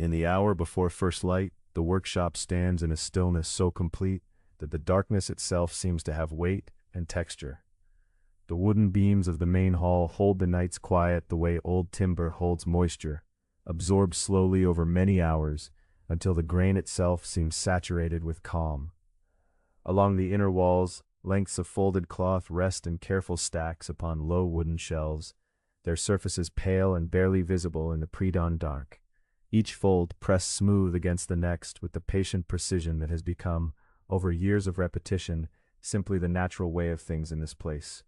In the hour before first light, the workshop stands in a stillness so complete that the darkness itself seems to have weight and texture. The wooden beams of the main hall hold the night's quiet the way old timber holds moisture, absorbed slowly over many hours until the grain itself seems saturated with calm. Along the inner walls, lengths of folded cloth rest in careful stacks upon low wooden shelves, their surfaces pale and barely visible in the pre-dawn dark, each fold pressed smooth against the next with the patient precision that has become, over years of repetition, simply the natural way of things in this place.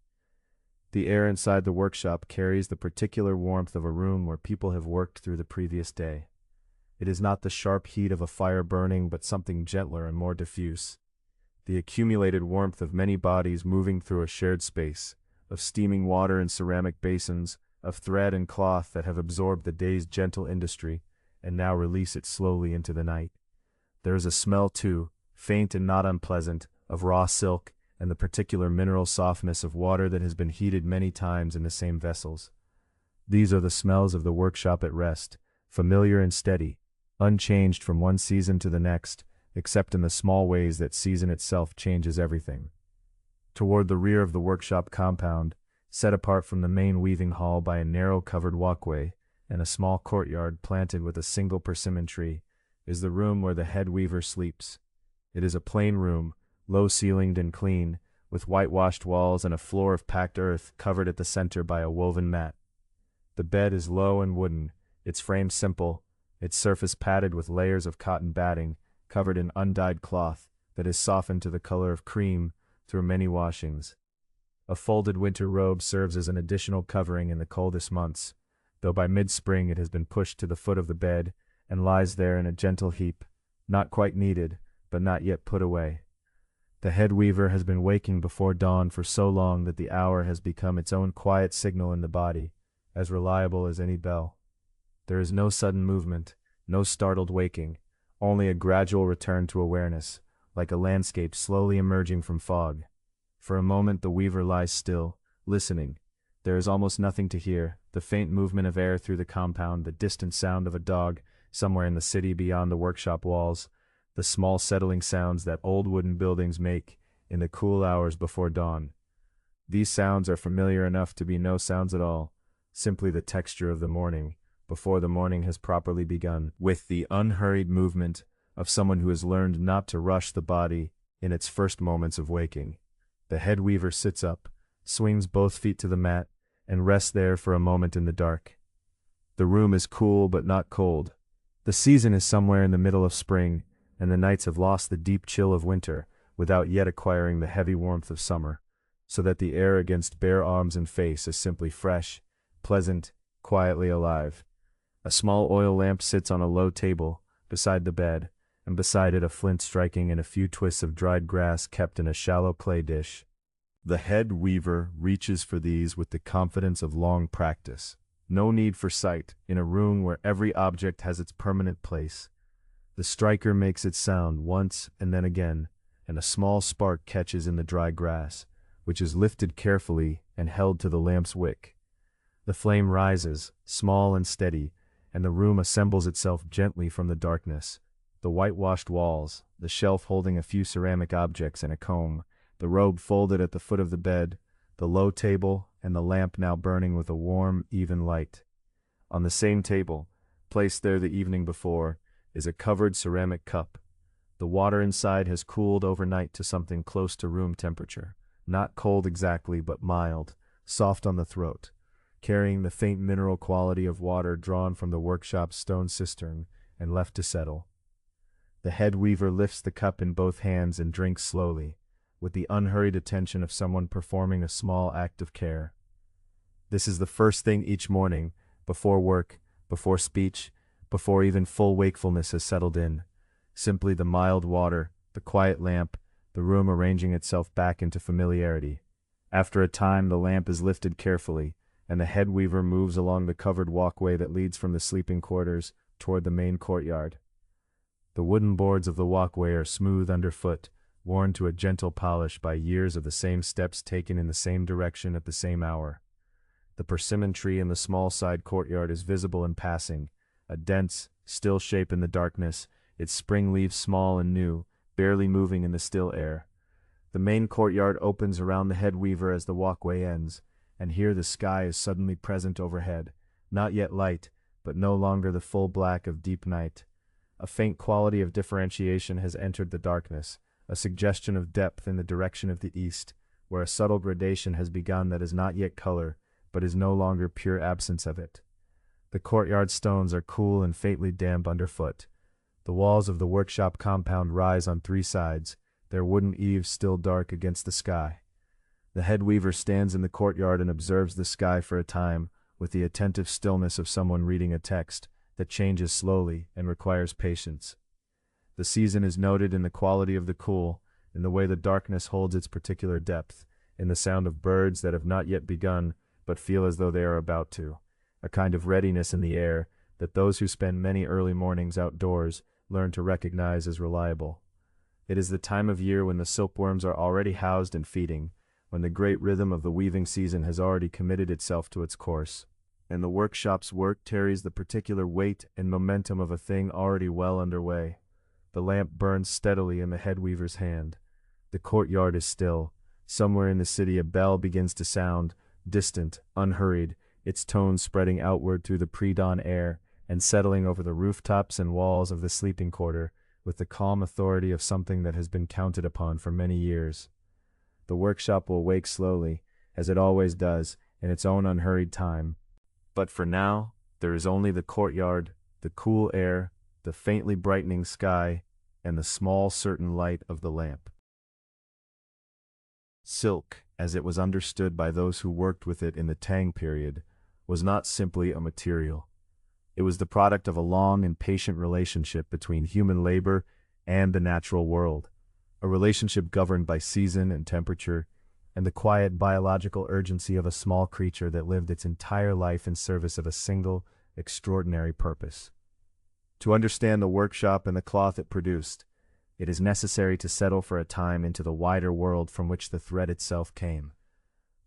The air inside the workshop carries the particular warmth of a room where people have worked through the previous day. It is not the sharp heat of a fire burning, but something gentler and more diffuse. The accumulated warmth of many bodies moving through a shared space, of steaming water in ceramic basins, of thread and cloth that have absorbed the day's gentle industry, and now release it slowly into the night. There is a smell, too, faint and not unpleasant, of raw silk, and the particular mineral softness of water that has been heated many times in the same vessels. These are the smells of the workshop at rest, familiar and steady, unchanged from one season to the next, except in the small ways that season itself changes everything. Toward the rear of the workshop compound, set apart from the main weaving hall by a narrow covered walkway and a small courtyard planted with a single persimmon tree, is the room where the head weaver sleeps. It is a plain room, low-ceilinged and clean, with whitewashed walls and a floor of packed earth covered at the center by a woven mat. The bed is low and wooden, its frame simple, its surface padded with layers of cotton batting, covered in undyed cloth that is softened to the color of cream through many washings. A folded winter robe serves as an additional covering in the coldest months, though by mid-spring it has been pushed to the foot of the bed and lies there in a gentle heap, not quite needed, but not yet put away. The head weaver has been waking before dawn for so long that the hour has become its own quiet signal in the body, as reliable as any bell. There is no sudden movement, no startled waking, only a gradual return to awareness, like a landscape slowly emerging from fog. For a moment the weaver lies still, listening. There is almost nothing to hear, the faint movement of air through the compound, the distant sound of a dog somewhere in the city beyond the workshop walls, the small settling sounds that old wooden buildings make in the cool hours before dawn. These sounds are familiar enough to be no sounds at all, simply the texture of the morning, before the morning has properly begun, with the unhurried movement of someone who has learned not to rush the body in its first moments of waking. The head weaver sits up, swings both feet to the mat, and rests there for a moment in the dark. The room is cool but not cold. The season is somewhere in the middle of spring, and the nights have lost the deep chill of winter without yet acquiring the heavy warmth of summer, so that the air against bare arms and face is simply fresh, pleasant, quietly alive. A small oil lamp sits on a low table beside the bed, and beside it a flint striking and a few twists of dried grass kept in a shallow clay dish. The head weaver reaches for these with the confidence of long practice. No need for sight, in a room where every object has its permanent place. The striker makes its sound once and then again, and a small spark catches in the dry grass, which is lifted carefully and held to the lamp's wick. The flame rises, small and steady, and the room assembles itself gently from the darkness. The whitewashed walls, the shelf holding a few ceramic objects and a comb, the robe folded at the foot of the bed, the low table, and the lamp now burning with a warm, even light. On the same table, placed there the evening before, is a covered ceramic cup. The water inside has cooled overnight to something close to room temperature, not cold exactly, but mild, soft on the throat, carrying the faint mineral quality of water drawn from the workshop's stone cistern and left to settle. The head weaver lifts the cup in both hands and drinks slowly, with the unhurried attention of someone performing a small act of care. This is the first thing each morning, before work, before speech, before even full wakefulness has settled in. Simply the mild water, the quiet lamp, the room arranging itself back into familiarity. After a time the lamp is lifted carefully, and the head weaver moves along the covered walkway that leads from the sleeping quarters toward the main courtyard. The wooden boards of the walkway are smooth underfoot, worn to a gentle polish by years of the same steps taken in the same direction at the same hour. The persimmon tree in the small side courtyard is visible in passing, a dense, still shape in the darkness, its spring leaves small and new, barely moving in the still air. The main courtyard opens around the head weaver as the walkway ends, and here the sky is suddenly present overhead, not yet light, but no longer the full black of deep night. A faint quality of differentiation has entered the darkness, a suggestion of depth in the direction of the east, where a subtle gradation has begun that is not yet color, but is no longer pure absence of it. The courtyard stones are cool and faintly damp underfoot. The walls of the workshop compound rise on three sides, their wooden eaves still dark against the sky. The head weaver stands in the courtyard and observes the sky for a time, with the attentive stillness of someone reading a text that changes slowly and requires patience. The season is noted in the quality of the cool, in the way the darkness holds its particular depth, in the sound of birds that have not yet begun, but feel as though they are about to, a kind of readiness in the air that those who spend many early mornings outdoors learn to recognize as reliable. It is the time of year when the silkworms are already housed and feeding, when the great rhythm of the weaving season has already committed itself to its course, and the workshop's work carries the particular weight and momentum of a thing already well underway. The lamp burns steadily in the head weaver's hand. The courtyard is still. Somewhere in the city a bell begins to sound, distant, unhurried, its tones spreading outward through the pre-dawn air and settling over the rooftops and walls of the sleeping quarter with the calm authority of something that has been counted upon for many years. The workshop will wake slowly, as it always does, in its own unhurried time. But for now, there is only the courtyard, the cool air, the faintly brightening sky, and the small certain light of the lamp. Silk, as it was understood by those who worked with it in the Tang period, was not simply a material. It was the product of a long and patient relationship between human labor and the natural world, a relationship governed by season and temperature, and the quiet biological urgency of a small creature that lived its entire life in service of a single, extraordinary purpose. To understand the workshop and the cloth it produced, it is necessary to settle for a time into the wider world from which the thread itself came.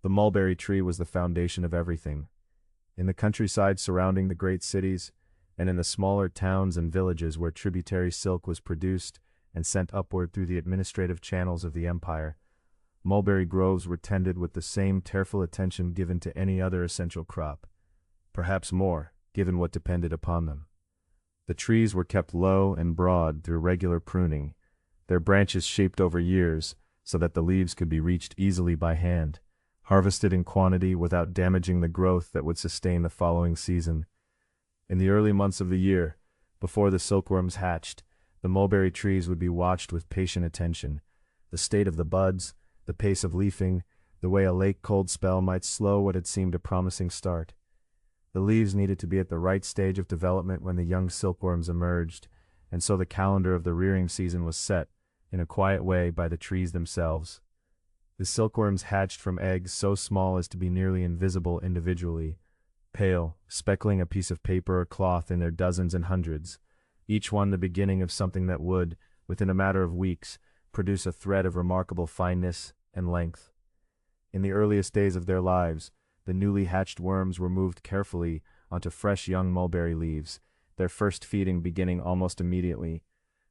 The mulberry tree was the foundation of everything. In the countryside surrounding the great cities, and in the smaller towns and villages where tributary silk was produced and sent upward through the administrative channels of the empire, mulberry groves were tended with the same careful attention given to any other essential crop, perhaps more, given what depended upon them. The trees were kept low and broad through regular pruning, their branches shaped over years so that the leaves could be reached easily by hand, harvested in quantity without damaging the growth that would sustain the following season. In the early months of the year, before the silkworms hatched, the mulberry trees would be watched with patient attention. The state of the buds, the pace of leafing, the way a late cold spell might slow what had seemed a promising start. The leaves needed to be at the right stage of development when the young silkworms emerged, and so the calendar of the rearing season was set, in a quiet way, by the trees themselves. The silkworms hatched from eggs so small as to be nearly invisible individually, pale, speckling a piece of paper or cloth in their dozens and hundreds, each one the beginning of something that would, within a matter of weeks, produce a thread of remarkable fineness and length. In the earliest days of their lives, the newly hatched worms were moved carefully onto fresh young mulberry leaves, their first feeding beginning almost immediately.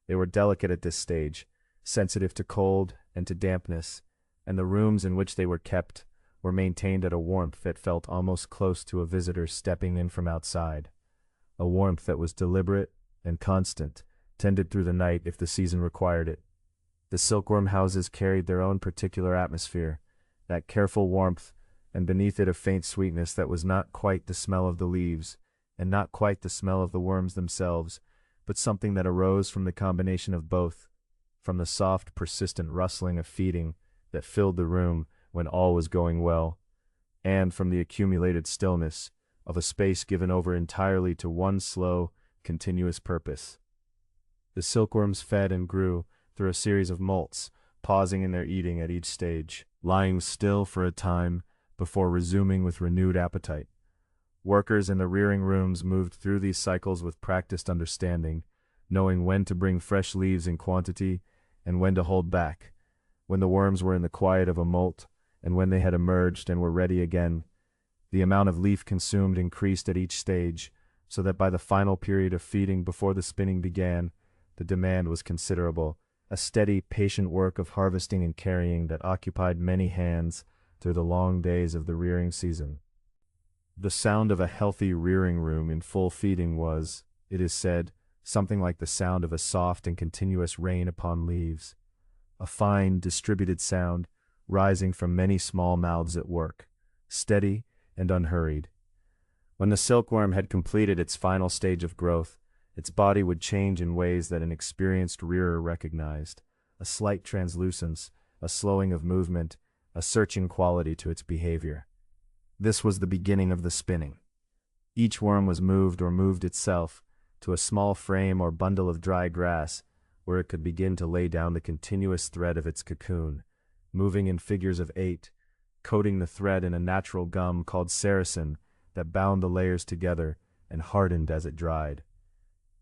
They were delicate at this stage, sensitive to cold and to dampness, and the rooms in which they were kept were maintained at a warmth that felt almost close to a visitor stepping in from outside, a warmth that was deliberate and constant, tended through the night if the season required it. The silkworm houses carried their own particular atmosphere, that careful warmth, and beneath it a faint sweetness that was not quite the smell of the leaves, and not quite the smell of the worms themselves, but something that arose from the combination of both, from the soft, persistent rustling of feeding that filled the room when all was going well, and from the accumulated stillness of a space given over entirely to one slow, continuous purpose. The silkworms fed and grew through a series of molts, pausing in their eating at each stage, lying still for a time before resuming with renewed appetite. Workers in the rearing rooms moved through these cycles with practiced understanding, knowing when to bring fresh leaves in quantity and when to hold back, when the worms were in the quiet of a molt, and when they had emerged and were ready again. The amount of leaf consumed increased at each stage, so that by the final period of feeding before the spinning began, the demand was considerable, a steady, patient work of harvesting and carrying that occupied many hands through the long days of the rearing season. The sound of a healthy rearing room in full feeding was, it is said, something like the sound of a soft and continuous rain upon leaves, a fine, distributed sound rising from many small mouths at work, steady and unhurried. When the silkworm had completed its final stage of growth, its body would change in ways that an experienced rearer recognized, a slight translucence, a slowing of movement, a searching quality to its behavior. This was the beginning of the spinning. Each worm was moved or moved itself to a small frame or bundle of dry grass where it could begin to lay down the continuous thread of its cocoon, moving in figures of 8, coating the thread in a natural gum called saracen that bound the layers together and hardened as it dried.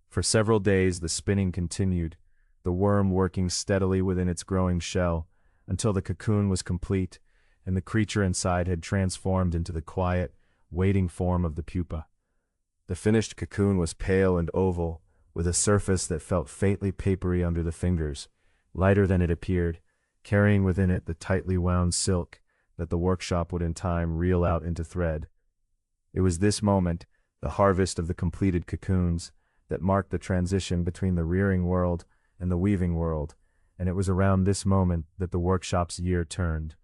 For several days the spinning continued, the worm working steadily within its growing shell, until the cocoon was complete and the creature inside had transformed into the quiet, waiting form of the pupa. The finished cocoon was pale and oval, with a surface that felt faintly papery under the fingers, lighter than it appeared, carrying within it the tightly wound silk that the workshop would in time reel out into thread. It was this moment, the harvest of the completed cocoons, that marked the transition between the rearing world and the weaving world, and it was around this moment that the workshop's year turned.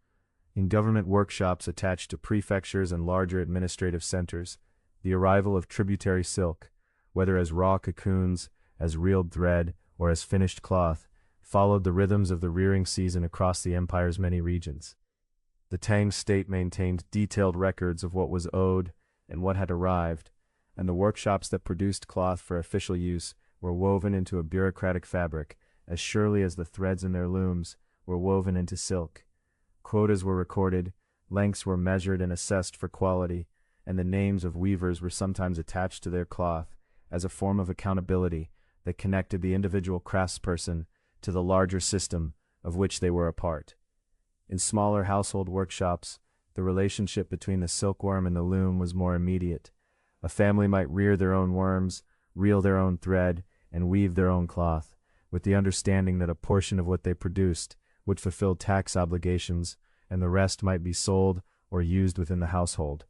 In government workshops attached to prefectures and larger administrative centers, the arrival of tributary silk, whether as raw cocoons, as reeled thread, or as finished cloth, followed the rhythms of the rearing season across the empire's many regions. The Tang state maintained detailed records of what was owed and what had arrived, and the workshops that produced cloth for official use were woven into a bureaucratic fabric as surely as the threads in their looms were woven into silk. Quotas were recorded, lengths were measured and assessed for quality, and the names of weavers were sometimes attached to their cloth as a form of accountability that connected the individual craftsperson to the larger system of which they were a part. In smaller household workshops, the relationship between the silkworm and the loom was more immediate. A family might rear their own worms, reel their own thread, and weave their own cloth, with the understanding that a portion of what they produced would fulfill tax obligations, and the rest might be sold or used within the household.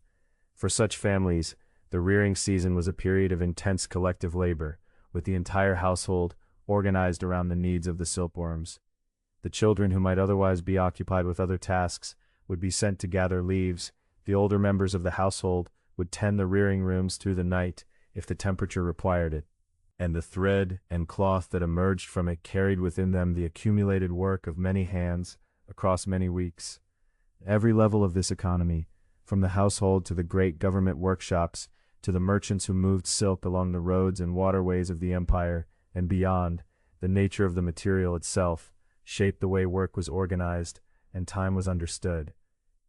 For such families, the rearing season was a period of intense collective labor, with the entire household organized around the needs of the silkworms. The children who might otherwise be occupied with other tasks would be sent to gather leaves. The older members of the household would tend the rearing rooms through the night if the temperature required it, and the thread and cloth that emerged from it carried within them the accumulated work of many hands across many weeks. Every level of this economy, from the household to the great government workshops, to the merchants who moved silk along the roads and waterways of the empire, and beyond, the nature of the material itself shaped the way work was organized and time was understood.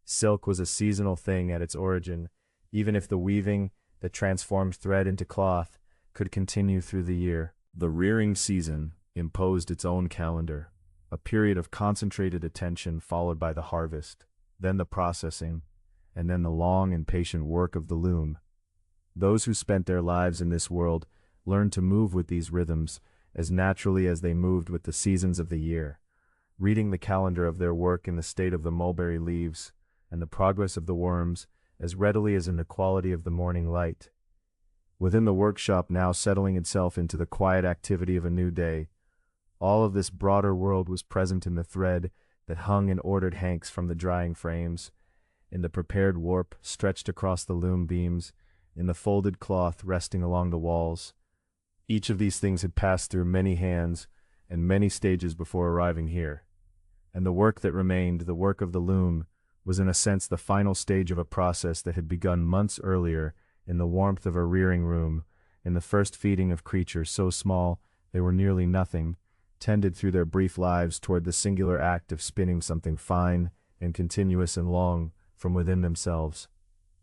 Silk was a seasonal thing at its origin, even if the weaving that transformed thread into cloth could continue through the year. The rearing season imposed its own calendar, a period of concentrated attention followed by the harvest, then the processing, and then the long and patient work of the loom. Those who spent their lives in this world learned to move with these rhythms as naturally as they moved with the seasons of the year, reading the calendar of their work in the state of the mulberry leaves and the progress of the worms as readily as in the quality of the morning light. Within the workshop now settling itself into the quiet activity of a new day, all of this broader world was present in the thread that hung in ordered hanks from the drying frames, in the prepared warp stretched across the loom beams, in the folded cloth resting along the walls. Each of these things had passed through many hands and many stages before arriving here, and the work that remained, the work of the loom, was in a sense the final stage of a process that had begun months earlier in the warmth of a rearing room, in the first feeding of creatures so small they were nearly nothing, tended through their brief lives toward the singular act of spinning something fine and continuous and long from within themselves.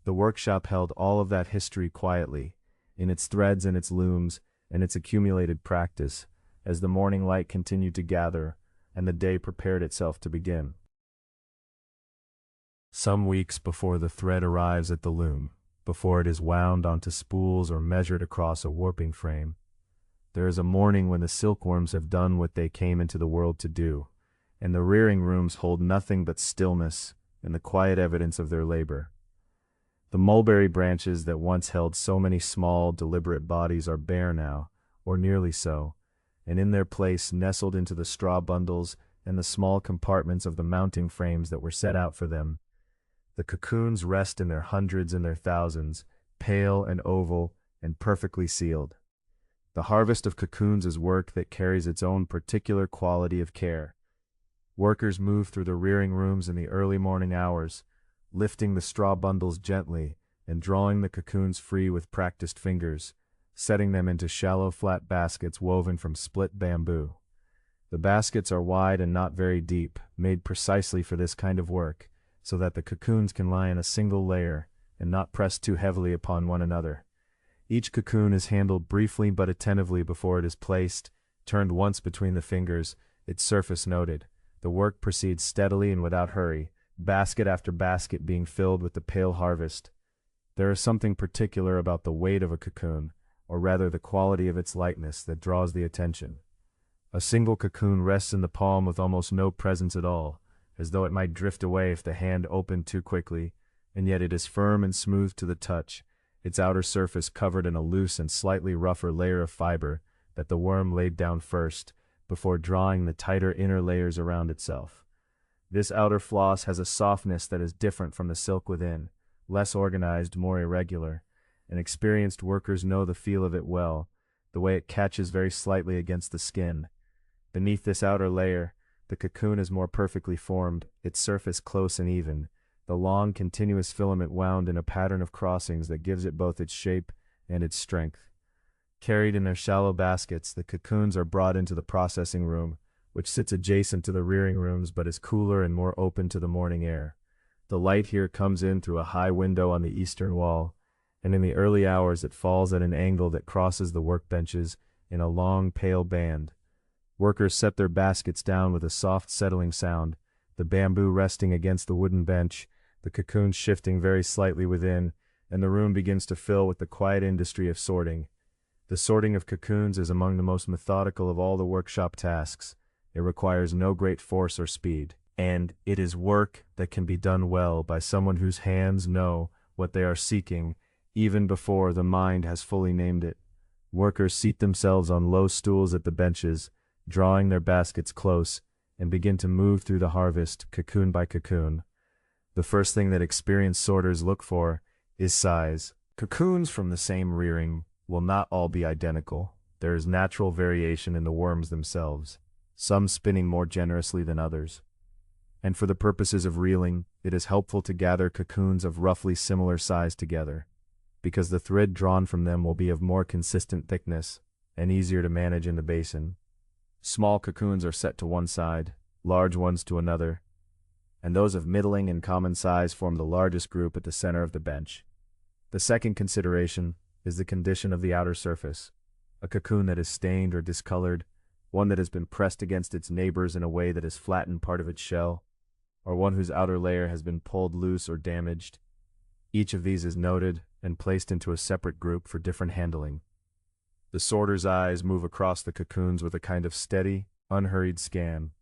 The workshop held all of that history quietly, in its threads and its looms and its accumulated practice, as the morning light continued to gather and the day prepared itself to begin. Some weeks before the thread arrives at the loom, before it is wound onto spools or measured across a warping frame. There is a morning when the silkworms have done what they came into the world to do, and the rearing rooms hold nothing but stillness and the quiet evidence of their labor. The mulberry branches that once held so many small, deliberate bodies are bare now, or nearly so, and in their place, nestled into the straw bundles and the small compartments of the mounting frames that were set out for them, the cocoons rest in their hundreds and their thousands, pale and oval and perfectly sealed. The harvest of cocoons is work that carries its own particular quality of care. Workers move through the rearing rooms in the early morning hours, lifting the straw bundles gently and drawing the cocoons free with practiced fingers, setting them into shallow flat baskets woven from split bamboo. The baskets are wide and not very deep, made precisely for this kind of work, so that the cocoons can lie in a single layer and not press too heavily upon one another. Each cocoon is handled briefly but attentively before it is placed, turned once between the fingers, its surface noted. The work proceeds steadily and without hurry, basket after basket being filled with the pale harvest. There is something particular about the weight of a cocoon, or rather the quality of its lightness, that draws the attention. A single cocoon rests in the palm with almost no presence at all, as though it might drift away if the hand opened too quickly, and yet it is firm and smooth to the touch, its outer surface covered in a loose and slightly rougher layer of fiber that the worm laid down first, before drawing the tighter inner layers around itself. This outer floss has a softness that is different from the silk within, less organized, more irregular, and experienced workers know the feel of it well, the way it catches very slightly against the skin. Beneath this outer layer, the cocoon is more perfectly formed, its surface close and even, the long continuous filament wound in a pattern of crossings that gives it both its shape and its strength. Carried in their shallow baskets, the cocoons are brought into the processing room, which sits adjacent to the rearing rooms but is cooler and more open to the morning air. The light here comes in through a high window on the eastern wall, and in the early hours it falls at an angle that crosses the workbenches in a long, pale band. Workers set their baskets down with a soft settling sound, the bamboo resting against the wooden bench, the cocoons shifting very slightly within, and the room begins to fill with the quiet industry of sorting. The sorting of cocoons is among the most methodical of all the workshop tasks. It requires no great force or speed, and it is work that can be done well by someone whose hands know what they are seeking even before the mind has fully named it. Workers seat themselves on low stools at the benches, drawing their baskets close, and begin to move through the harvest, cocoon by cocoon. The first thing that experienced sorters look for is size. Cocoons from the same rearing will not all be identical. There is natural variation in the worms themselves, some spinning more generously than others. And for the purposes of reeling, it is helpful to gather cocoons of roughly similar size together, because the thread drawn from them will be of more consistent thickness and easier to manage in the basin. Small cocoons are set to one side, large ones to another, and those of middling and common size form the largest group at the center of the bench. The second consideration is the condition of the outer surface. A cocoon that is stained or discolored, one that has been pressed against its neighbors in a way that has flattened part of its shell, or one whose outer layer has been pulled loose or damaged. Each of these is noted and placed into a separate group for different handling. The sorter's eyes move across the cocoons with a kind of steady, unhurried scan,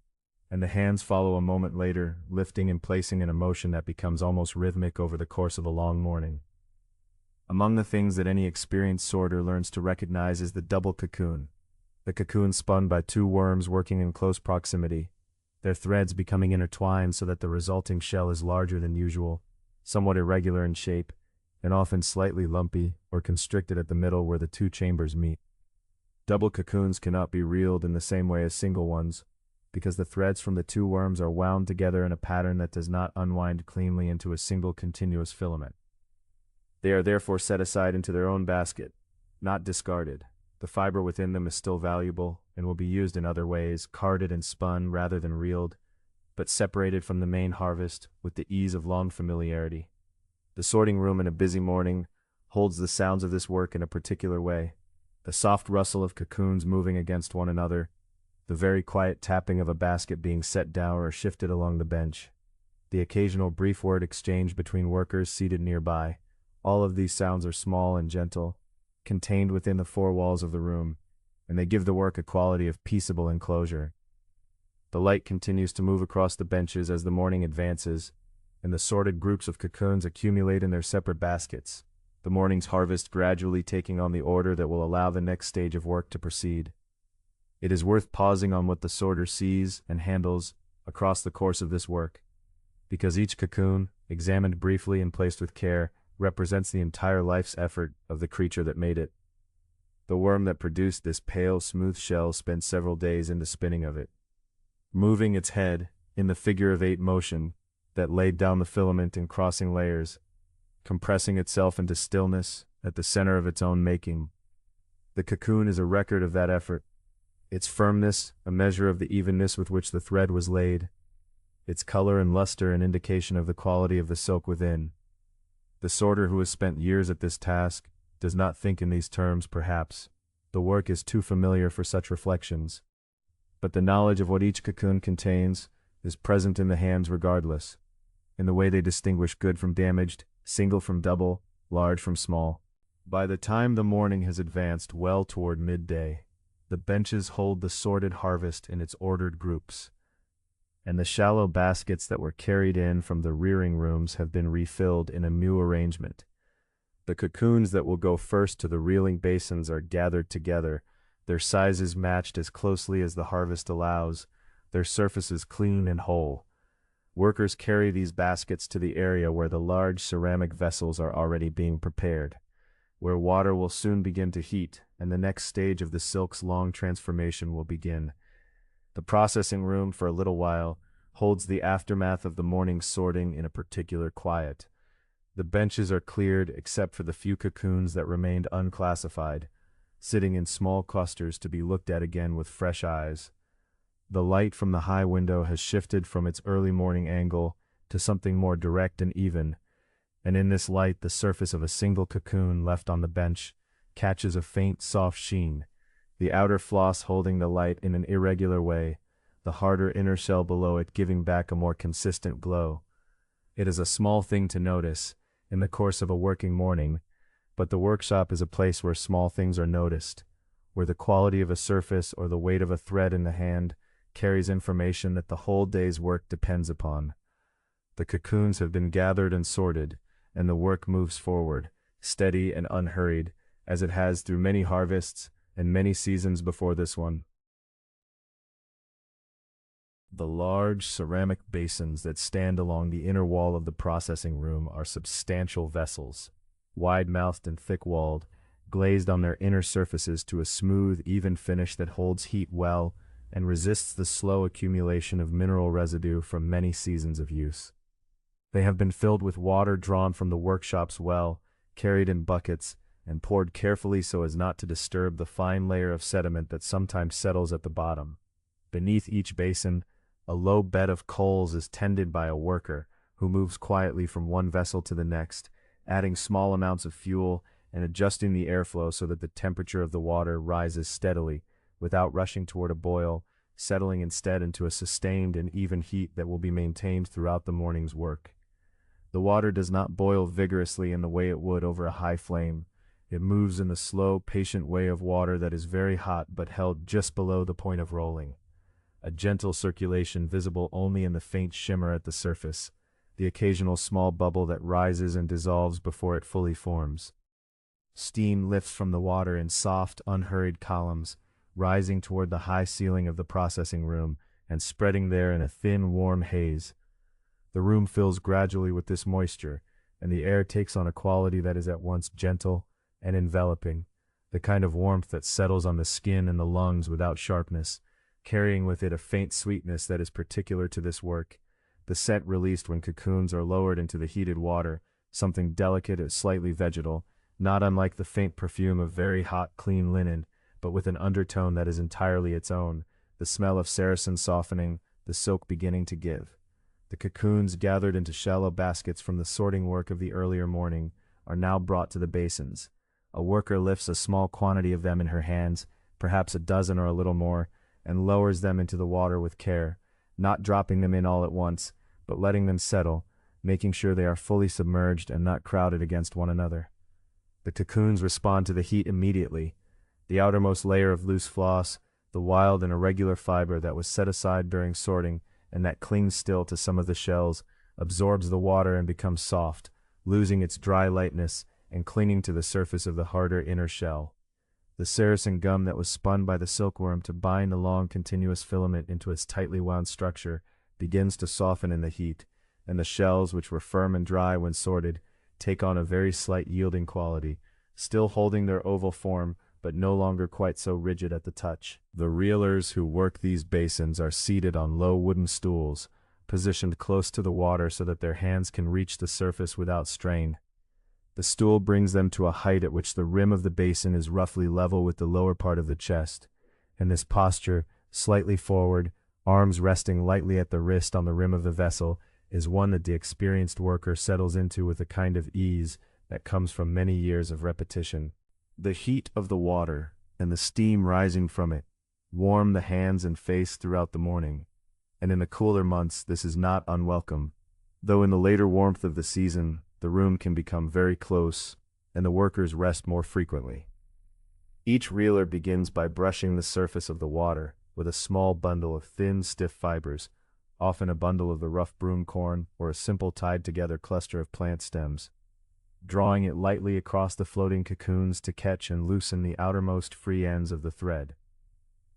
and the hands follow a moment later, lifting and placing in a motion that becomes almost rhythmic over the course of a long morning. Among the things that any experienced sorter learns to recognize is the double cocoon, the cocoon spun by two worms working in close proximity, their threads becoming intertwined so that the resulting shell is larger than usual, somewhat irregular in shape, and often slightly lumpy or constricted at the middle where the two chambers meet. Double cocoons cannot be reeled in the same way as single ones, because the threads from the two worms are wound together in a pattern that does not unwind cleanly into a single continuous filament. They are therefore set aside into their own basket, not discarded. The fiber within them is still valuable and will be used in other ways, carded and spun rather than reeled, but separated from the main harvest with the ease of long familiarity. The sorting room in a busy morning holds the sounds of this work in a particular way. The soft rustle of cocoons moving against one another, the very quiet tapping of a basket being set down or shifted along the bench, the occasional brief word exchange between workers seated nearby, All of these sounds are small and gentle, contained within the four walls of the room, and they give the work a quality of peaceable enclosure. The light continues to move across the benches as the morning advances, and the sorted groups of cocoons accumulate in their separate baskets, the morning's harvest gradually taking on the order that will allow the next stage of work to proceed. It is worth pausing on what the sorter sees and handles across the course of this work, because each cocoon, examined briefly and placed with care, represents the entire life's effort of the creature that made it. The worm that produced this pale, smooth shell spent several days in the spinning of it, moving its head in the figure of 8 motion that laid down the filament in crossing layers, compressing itself into stillness at the center of its own making. The cocoon is a record of that effort, its firmness a measure of the evenness with which the thread was laid, its color and luster an indication of the quality of the silk within. The sorter who has spent years at this task does not think in these terms, perhaps. The work is too familiar for such reflections. But the knowledge of what each cocoon contains is present in the hands regardless, in the way they distinguish good from damaged, single from double, large from small. By the time the morning has advanced well toward midday, the benches hold the sorted harvest in its ordered groups, and the shallow baskets that were carried in from the rearing rooms have been refilled in a new arrangement. The cocoons that will go first to the reeling basins are gathered together, their sizes matched as closely as the harvest allows, their surfaces clean and whole. Workers carry these baskets to the area where the large ceramic vessels are already being prepared, where water will soon begin to heat, and the next stage of the silk's long transformation will begin. The processing room, for a little while, holds the aftermath of the morning's sorting in a particular quiet. The benches are cleared except for the few cocoons that remained unclassified, sitting in small clusters to be looked at again with fresh eyes. The light from the high window has shifted from its early morning angle to something more direct and even, and in this light the surface of a single cocoon left on the bench catches a faint soft sheen, the outer floss holding the light in an irregular way, the harder inner shell below it giving back a more consistent glow. It is a small thing to notice in the course of a working morning, but the workshop is a place where small things are noticed, where the quality of a surface or the weight of a thread in the hand carries information that the whole day's work depends upon. The cocoons have been gathered and sorted, and the work moves forward, steady and unhurried, as it has through many harvests and many seasons before this one. The large ceramic basins that stand along the inner wall of the processing room are substantial vessels, wide-mouthed and thick-walled, glazed on their inner surfaces to a smooth, even finish that holds heat well and resists the slow accumulation of mineral residue from many seasons of use. They have been filled with water drawn from the workshop's well, carried in buckets, and poured carefully so as not to disturb the fine layer of sediment that sometimes settles at the bottom. Beneath each basin, a low bed of coals is tended by a worker who moves quietly from one vessel to the next, adding small amounts of fuel and adjusting the airflow so that the temperature of the water rises steadily, without rushing toward a boil, settling instead into a sustained and even heat that will be maintained throughout the morning's work. The water does not boil vigorously in the way it would over a high flame. It moves in the slow, patient way of water that is very hot but held just below the point of rolling. A gentle circulation visible only in the faint shimmer at the surface, the occasional small bubble that rises and dissolves before it fully forms. Steam lifts from the water in soft, unhurried columns, rising toward the high ceiling of the processing room and spreading there in a thin, warm haze. The room fills gradually with this moisture, and the air takes on a quality that is at once gentle and enveloping, the kind of warmth that settles on the skin and the lungs without sharpness, carrying with it a faint sweetness that is particular to this work, the scent released when cocoons are lowered into the heated water, something delicate and slightly vegetal, not unlike the faint perfume of very hot, clean linen, but with an undertone that is entirely its own, the smell of Saracen softening, the silk beginning to give. The cocoons, gathered into shallow baskets from the sorting work of the earlier morning, are now brought to the basins. A worker lifts a small quantity of them in her hands, perhaps a dozen or a little more, and lowers them into the water with care, not dropping them in all at once, but letting them settle, making sure they are fully submerged and not crowded against one another. The cocoons respond to the heat immediately. The outermost layer of loose floss, the wild and irregular fiber that was set aside during sorting and that clings still to some of the shells, absorbs the water and becomes soft, losing its dry lightness and clinging to the surface of the harder inner shell. The Saracen gum that was spun by the silkworm to bind the long continuous filament into its tightly wound structure begins to soften in the heat, and the shells, which were firm and dry when sorted, take on a very slight yielding quality, still holding their oval form, but no longer quite so rigid at the touch. The reelers who work these basins are seated on low wooden stools, positioned close to the water so that their hands can reach the surface without strain. The stool brings them to a height at which the rim of the basin is roughly level with the lower part of the chest, and this posture, slightly forward, arms resting lightly at the wrist on the rim of the vessel, is one that the experienced worker settles into with a kind of ease that comes from many years of repetition. The heat of the water, and the steam rising from it, warm the hands and face throughout the morning, and in the cooler months this is not unwelcome, though in the later warmth of the season the room can become very close, and the workers rest more frequently. Each reeler begins by brushing the surface of the water with a small bundle of thin, stiff fibers, often a bundle of the rough broom corn or a simple tied-together cluster of plant stems, drawing it lightly across the floating cocoons to catch and loosen the outermost free ends of the thread.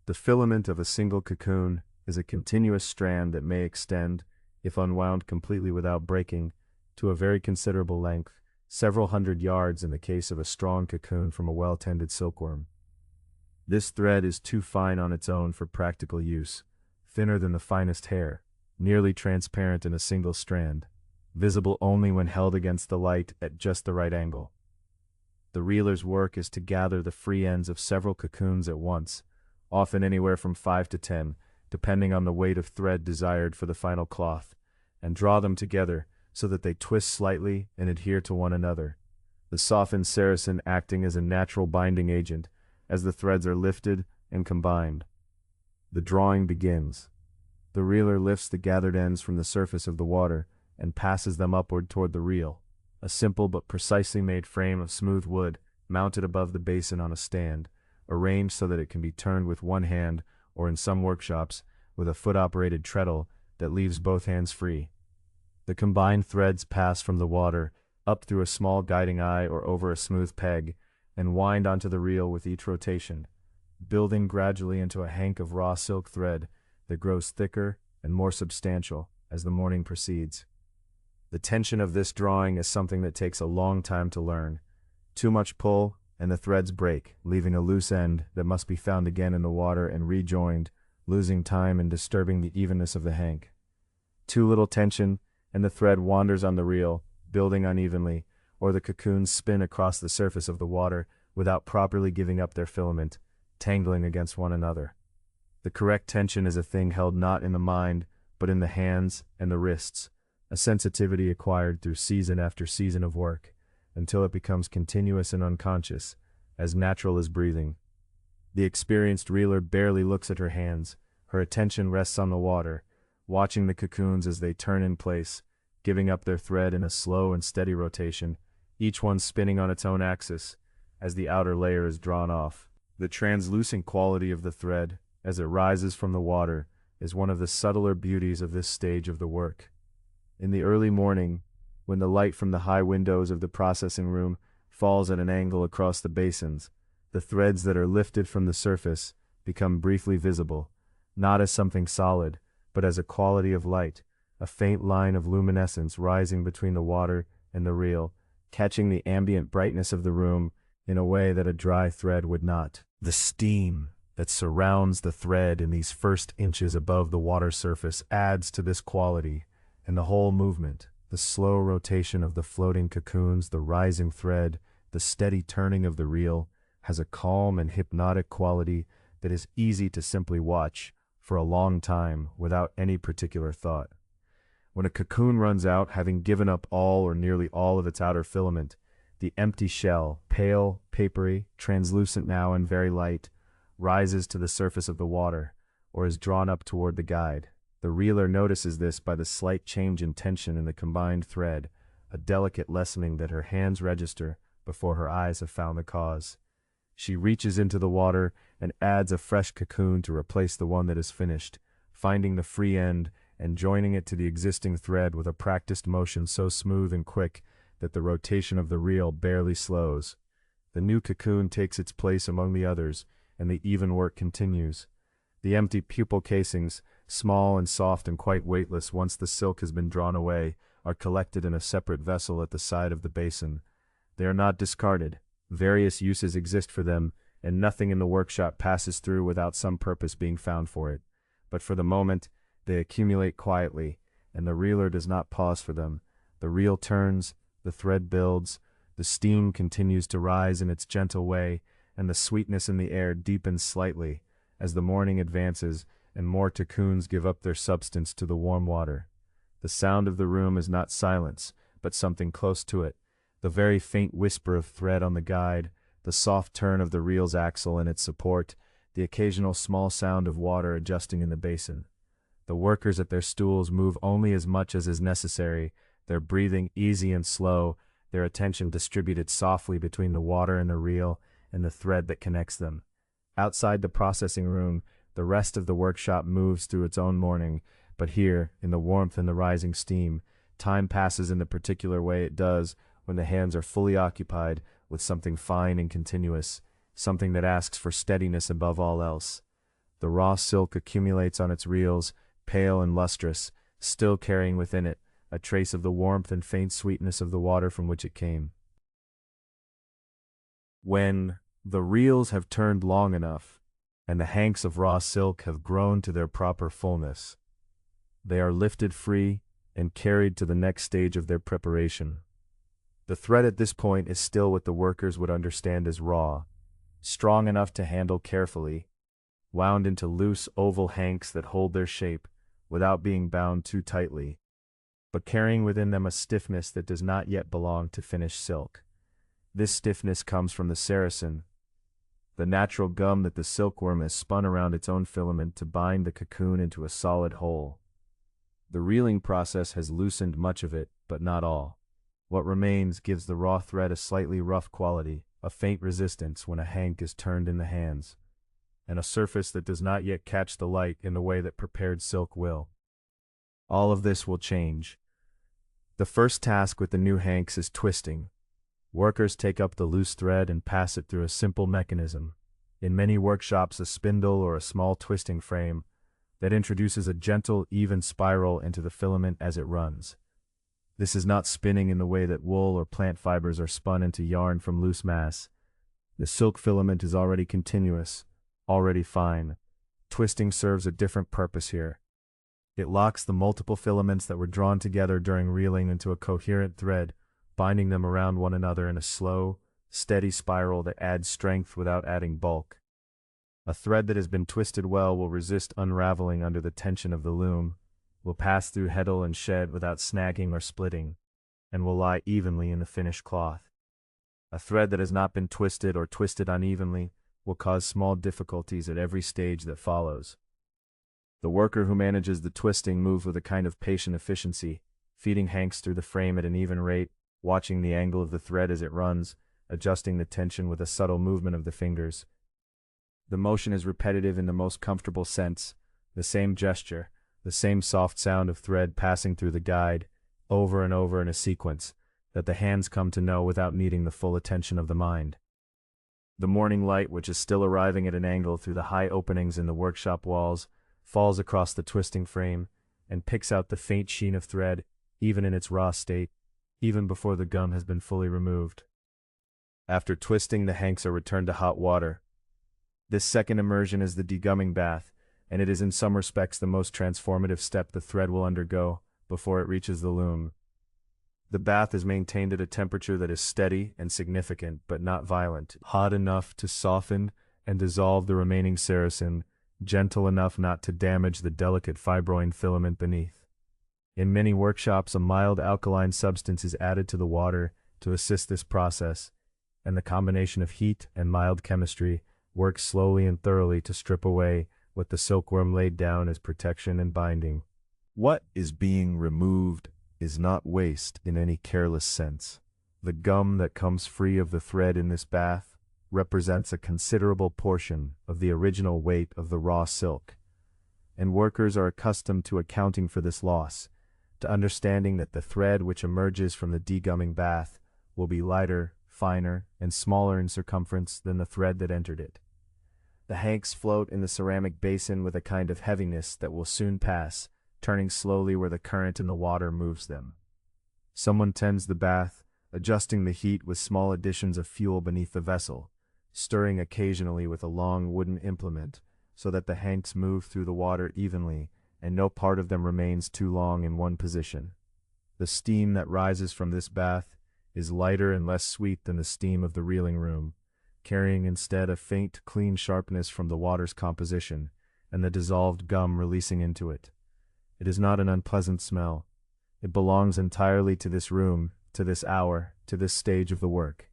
The filament of a single cocoon is a continuous strand that may extend, if unwound completely without breaking, to a very considerable length, several hundred yards in the case of a strong cocoon from a well-tended silkworm. This thread is too fine on its own for practical use, thinner than the finest hair, nearly transparent in a single strand, visible only when held against the light at just the right angle. The reeler's work is to gather the free ends of several cocoons at once, often anywhere from 5 to 10, depending on the weight of thread desired for the final cloth, and draw them together so that they twist slightly and adhere to one another, the softened Saracen acting as a natural binding agent as the threads are lifted and combined. The drawing begins. The reeler lifts the gathered ends from the surface of the water and passes them upward toward the reel, a simple but precisely made frame of smooth wood mounted above the basin on a stand, arranged so that it can be turned with one hand or in some workshops with a foot-operated treadle that leaves both hands free. The combined threads pass from the water up through a small guiding eye or over a smooth peg and wind onto the reel with each rotation, building gradually into a hank of raw silk thread that grows thicker and more substantial as the morning proceeds. The tension of this drawing is something that takes a long time to learn. Too much pull, and the threads break, leaving a loose end that must be found again in the water and rejoined, losing time and disturbing the evenness of the hank. Too little tension, and the thread wanders on the reel, building unevenly, or the cocoons spin across the surface of the water without properly giving up their filament, tangling against one another. The correct tension is a thing held not in the mind, but in the hands and the wrists, a sensitivity acquired through season after season of work, until it becomes continuous and unconscious, as natural as breathing. The experienced reeler barely looks at her hands. Her attention rests on the water, watching the cocoons as they turn in place, giving up their thread in a slow and steady rotation, each one spinning on its own axis, as the outer layer is drawn off. The translucent quality of the thread, as it rises from the water, is one of the subtler beauties of this stage of the work. In the early morning, when the light from the high windows of the processing room falls at an angle across the basins, the threads that are lifted from the surface become briefly visible, not as something solid, but as a quality of light, a faint line of luminescence rising between the water and the reel, catching the ambient brightness of the room in a way that a dry thread would not. The steam that surrounds the thread in these first inches above the water surface adds to this quality, and the whole movement, the slow rotation of the floating cocoons, the rising thread, the steady turning of the reel, has a calm and hypnotic quality that is easy to simply watch for a long time without any particular thought. When a cocoon runs out, having given up all or nearly all of its outer filament, the empty shell, pale, papery, translucent now and very light, rises to the surface of the water, or is drawn up toward the guide. The reeler notices this by the slight change in tension in the combined thread, a delicate lessening that her hands register before her eyes have found the cause. She reaches into the water and adds a fresh cocoon to replace the one that is finished, finding the free end and joining it to the existing thread with a practiced motion so smooth and quick that the rotation of the reel barely slows. The new cocoon takes its place among the others, and the even work continues. The empty pupil casings, small and soft and quite weightless once the silk has been drawn away, are collected in a separate vessel at the side of the basin. They are not discarded. Various uses exist for them, and nothing in the workshop passes through without some purpose being found for it. But for the moment, they accumulate quietly, and the reeler does not pause for them. The reel turns, the thread builds, the steam continues to rise in its gentle way, and the sweetness in the air deepens slightly as the morning advances and more cocoons give up their substance to the warm water. The sound of the room is not silence, but something close to it, the very faint whisper of thread on the guide, the soft turn of the reel's axle in its support, the occasional small sound of water adjusting in the basin. The workers at their stools move only as much as is necessary, their breathing easy and slow, their attention distributed softly between the water and the reel and the thread that connects them. Outside the processing room, the rest of the workshop moves through its own morning, but here, in the warmth and the rising steam, time passes in the particular way it does when the hands are fully occupied with something fine and continuous, something that asks for steadiness above all else. The raw silk accumulates on its reels, pale and lustrous, still carrying within it a trace of the warmth and faint sweetness of the water from which it came. When the reels have turned long enough, and the hanks of raw silk have grown to their proper fullness, they are lifted free and carried to the next stage of their preparation. The thread at this point is still what the workers would understand as raw, strong enough to handle carefully, wound into loose oval hanks that hold their shape without being bound too tightly, but carrying within them a stiffness that does not yet belong to finished silk. This stiffness comes from the saracen, the natural gum that the silkworm has spun around its own filament to bind the cocoon into a solid whole. The reeling process has loosened much of it, but not all. What remains gives the raw thread a slightly rough quality, a faint resistance when a hank is turned in the hands, and a surface that does not yet catch the light in the way that prepared silk will. All of this will change. The first task with the new hanks is twisting. Workers take up the loose thread and pass it through a simple mechanism, in many workshops a spindle or a small twisting frame, that introduces a gentle, even spiral into the filament as it runs. This is not spinning in the way that wool or plant fibers are spun into yarn from loose mass. The silk filament is already continuous, already fine. Twisting serves a different purpose here. It locks the multiple filaments that were drawn together during reeling into a coherent thread, binding them around one another in a slow, steady spiral that adds strength without adding bulk. A thread that has been twisted well will resist unraveling under the tension of the loom, will pass through heddle and shed without snagging or splitting, and will lie evenly in the finished cloth. A thread that has not been twisted or twisted unevenly will cause small difficulties at every stage that follows. The worker who manages the twisting moves with a kind of patient efficiency, feeding hanks through the frame at an even rate, watching the angle of the thread as it runs, adjusting the tension with a subtle movement of the fingers. The motion is repetitive in the most comfortable sense, the same gesture, the same soft sound of thread passing through the guide, over and over in a sequence, that the hands come to know without needing the full attention of the mind. The morning light, which is still arriving at an angle through the high openings in the workshop walls, falls across the twisting frame, and picks out the faint sheen of thread, even in its raw state, even before the gum has been fully removed. After twisting, the hanks are returned to hot water. This second immersion is the degumming bath, and it is in some respects the most transformative step the thread will undergo before it reaches the loom. The bath is maintained at a temperature that is steady and significant, but not violent, hot enough to soften and dissolve the remaining saracen, gentle enough not to damage the delicate fibroin filament beneath. In many workshops, a mild alkaline substance is added to the water to assist this process, and the combination of heat and mild chemistry works slowly and thoroughly to strip away what the silkworm laid down as protection and binding. What is being removed is not waste in any careless sense. The gum that comes free of the thread in this bath represents a considerable portion of the original weight of the raw silk, and workers are accustomed to accounting for this loss, to understanding that the thread which emerges from the degumming bath will be lighter, finer, and smaller in circumference than the thread that entered it. The hanks float in the ceramic basin with a kind of heaviness that will soon pass, turning slowly where the current in the water moves them. Someone tends the bath, adjusting the heat with small additions of fuel beneath the vessel, stirring occasionally with a long wooden implement, so that the hanks move through the water evenly, and no part of them remains too long in one position. The steam that rises from this bath is lighter and less sweet than the steam of the reeling room, carrying instead a faint, clean sharpness from the water's composition, and the dissolved gum releasing into it. It is not an unpleasant smell. It belongs entirely to this room, to this hour, to this stage of the work.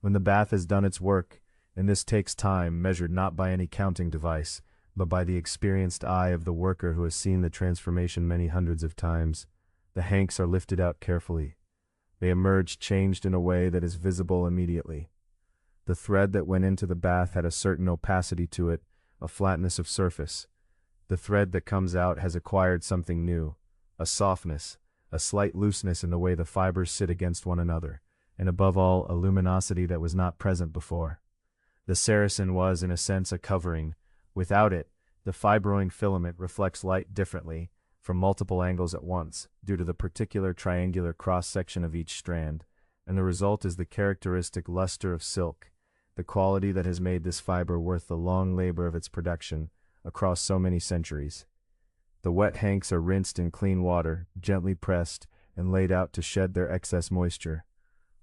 When the bath has done its work, and this takes time measured not by any counting device, but by the experienced eye of the worker who has seen the transformation many hundreds of times, the hanks are lifted out carefully. They emerge changed in a way that is visible immediately. The thread that went into the bath had a certain opacity to it, a flatness of surface. The thread that comes out has acquired something new, a softness, a slight looseness in the way the fibers sit against one another, and above all, a luminosity that was not present before. The saracen was, in a sense, a covering. Without it, the fibroing filament reflects light differently, from multiple angles at once, due to the particular triangular cross-section of each strand, and the result is the characteristic luster of silk, the quality that has made this fiber worth the long labor of its production across so many centuries. The wet hanks are rinsed in clean water, gently pressed, and laid out to shed their excess moisture.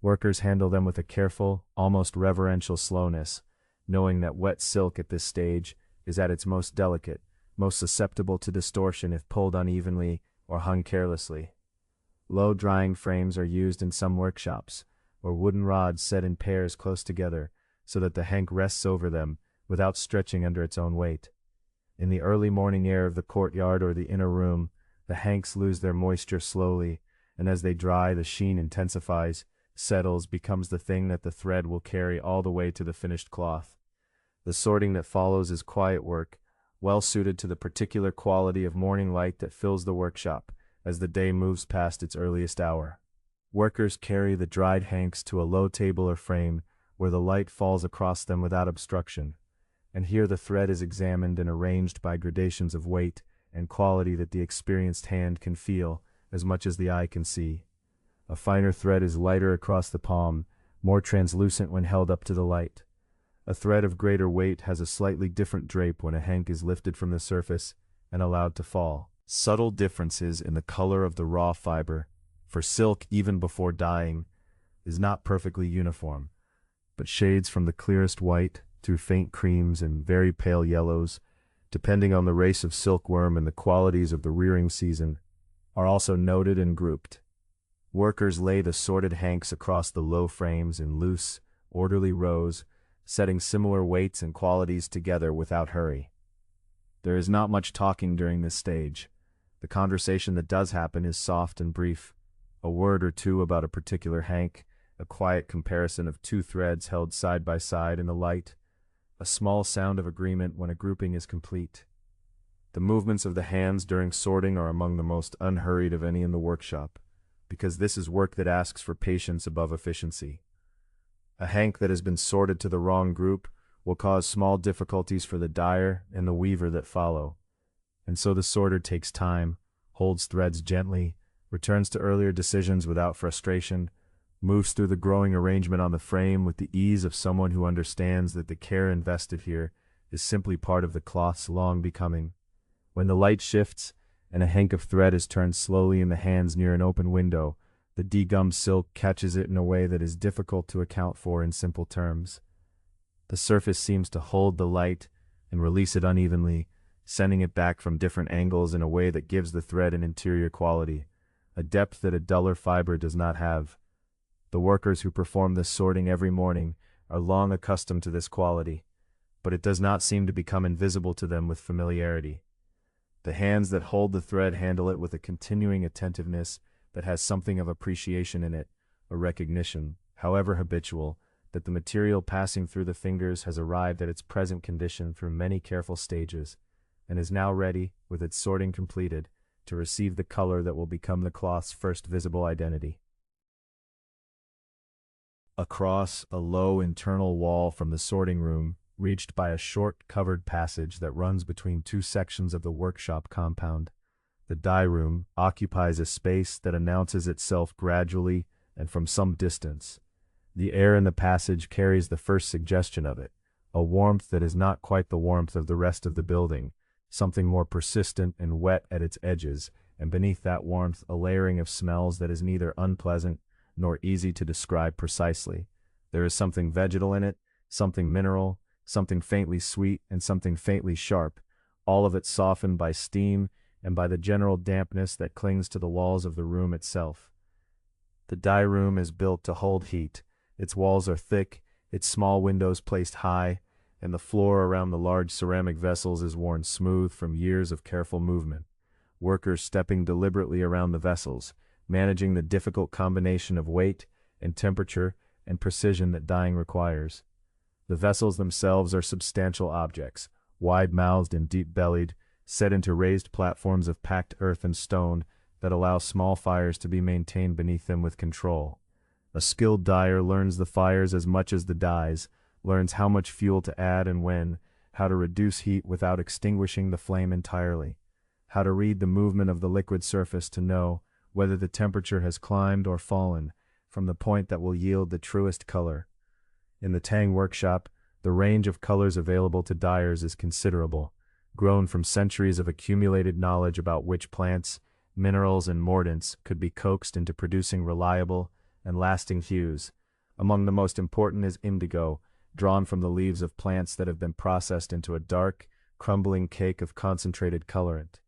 Workers handle them with a careful, almost reverential slowness, knowing that wet silk at this stage is at its most delicate, most susceptible to distortion if pulled unevenly or hung carelessly. Low drying frames are used in some workshops, or wooden rods set in pairs close together, so that the hank rests over them without stretching under its own weight. In the early morning air of the courtyard or the inner room, the hanks lose their moisture slowly, and as they dry, the sheen intensifies, settles, becomes the thing that the thread will carry all the way to the finished cloth. The sorting that follows is quiet work, well suited to the particular quality of morning light that fills the workshop as the day moves past its earliest hour. Workers carry the dried hanks to a low table or frame where the light falls across them without obstruction, and here the thread is examined and arranged by gradations of weight and quality that the experienced hand can feel as much as the eye can see. A finer thread is lighter across the palm, more translucent when held up to the light. A thread of greater weight has a slightly different drape when a hank is lifted from the surface and allowed to fall. Subtle differences in the color of the raw fiber, for silk even before dyeing, is not perfectly uniform, but shades from the clearest white through faint creams and very pale yellows, depending on the race of silkworm and the qualities of the rearing season, are also noted and grouped. Workers lay the sorted hanks across the low frames in loose, orderly rows, setting similar weights and qualities together without hurry. There is not much talking during this stage. The conversation that does happen is soft and brief, a word or two about a particular hank, a quiet comparison of two threads held side by side in the light, a small sound of agreement when a grouping is complete. The movements of the hands during sorting are among the most unhurried of any in the workshop, because this is work that asks for patience above efficiency. A hank that has been sorted to the wrong group will cause small difficulties for the dyer and the weaver that follow, and so the sorter takes time, holds threads gently, returns to earlier decisions without frustration, moves through the growing arrangement on the frame with the ease of someone who understands that the care invested here is simply part of the cloth's long becoming. When the light shifts and a hank of thread is turned slowly in the hands near an open window, the degummed silk catches it in a way that is difficult to account for in simple terms. The surface seems to hold the light and release it unevenly, sending it back from different angles in a way that gives the thread an interior quality, a depth that a duller fiber does not have. The workers who perform this sorting every morning are long accustomed to this quality, but it does not seem to become invisible to them with familiarity. The hands that hold the thread handle it with a continuing attentiveness that has something of appreciation in it, a recognition, however habitual, that the material passing through the fingers has arrived at its present condition through many careful stages, and is now ready, with its sorting completed, to receive the color that will become the cloth's first visible identity. Across a low internal wall from the sorting room, reached by a short covered passage that runs between two sections of the workshop compound, the dye room occupies a space that announces itself gradually and from some distance. The air in the passage carries the first suggestion of it, a warmth that is not quite the warmth of the rest of the building, something more persistent and wet at its edges, and beneath that warmth a layering of smells that is neither unpleasant nor easy to describe precisely. There is something vegetal in it, something mineral, something faintly sweet and something faintly sharp, all of it softened by steam and by the general dampness that clings to the walls of the room itself. The dye room is built to hold heat. Its walls are thick, its small windows placed high, and the floor around the large ceramic vessels is worn smooth from years of careful movement. Workers stepping deliberately around the vessels, managing the difficult combination of weight and temperature and precision that dyeing requires. The vessels themselves are substantial objects, wide-mouthed and deep-bellied, set into raised platforms of packed earth and stone that allow small fires to be maintained beneath them with control. A skilled dyer learns the fires as much as the dyes, learns how much fuel to add and when, how to reduce heat without extinguishing the flame entirely, how to read the movement of the liquid surface to know whether the temperature has climbed or fallen from the point that will yield the truest color. In the Tang workshop, the range of colors available to dyers is considerable, grown from centuries of accumulated knowledge about which plants, minerals, and mordants could be coaxed into producing reliable and lasting hues. Among the most important is indigo, drawn from the leaves of plants that have been processed into a dark, crumbling cake of concentrated colorant.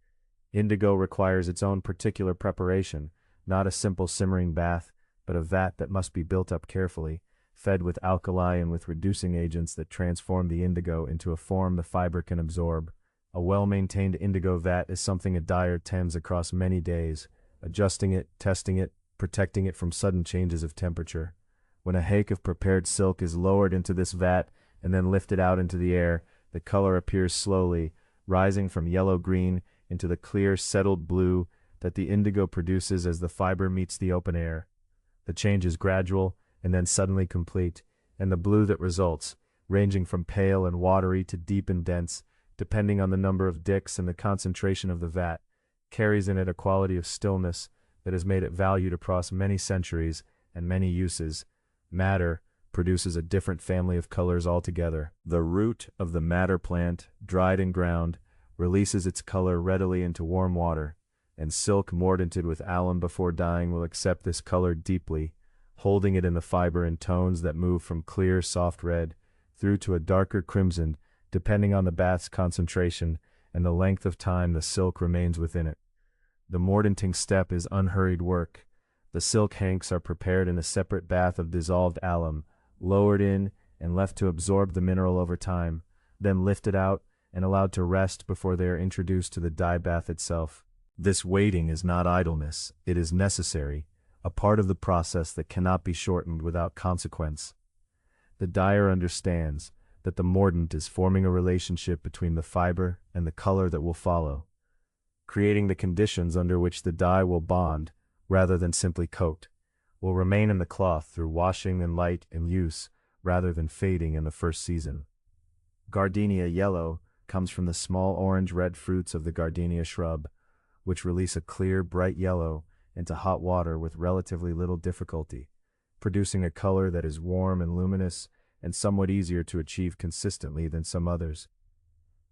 Indigo requires its own particular preparation, not a simple simmering bath, but a vat that must be built up carefully, fed with alkali and with reducing agents that transform the indigo into a form the fiber can absorb. A well-maintained indigo vat is something a dyer tends across many days, adjusting it, testing it, protecting it from sudden changes of temperature. When a hake of prepared silk is lowered into this vat and then lifted out into the air, the color appears slowly, rising from yellow-green into the clear, settled blue that the indigo produces as the fiber meets the open air. The change is gradual and then suddenly complete, and the blue that results, ranging from pale and watery to deep and dense, depending on the number of dicks and the concentration of the vat, carries in it a quality of stillness that has made it valued across many centuries and many uses. Madder produces a different family of colors altogether. The root of the madder plant, dried and ground, releases its color readily into warm water, and silk mordanted with alum before dyeing will accept this color deeply, holding it in the fiber in tones that move from clear, soft red through to a darker crimson, depending on the bath's concentration and the length of time the silk remains within it. The mordanting step is unhurried work. The silk hanks are prepared in a separate bath of dissolved alum, lowered in and left to absorb the mineral over time, then lifted out and allowed to rest before they are introduced to the dye bath itself. This waiting is not idleness, it is necessary, a part of the process that cannot be shortened without consequence. The dyer understands that the mordant is forming a relationship between the fiber and the color that will follow, creating the conditions under which the dye will bond rather than simply coat, will remain in the cloth through washing and light and use rather than fading in the first season. Gardenia yellow comes from the small orange-red fruits of the gardenia shrub, which release a clear, bright yellow into hot water with relatively little difficulty, producing a color that is warm and luminous and somewhat easier to achieve consistently than some others.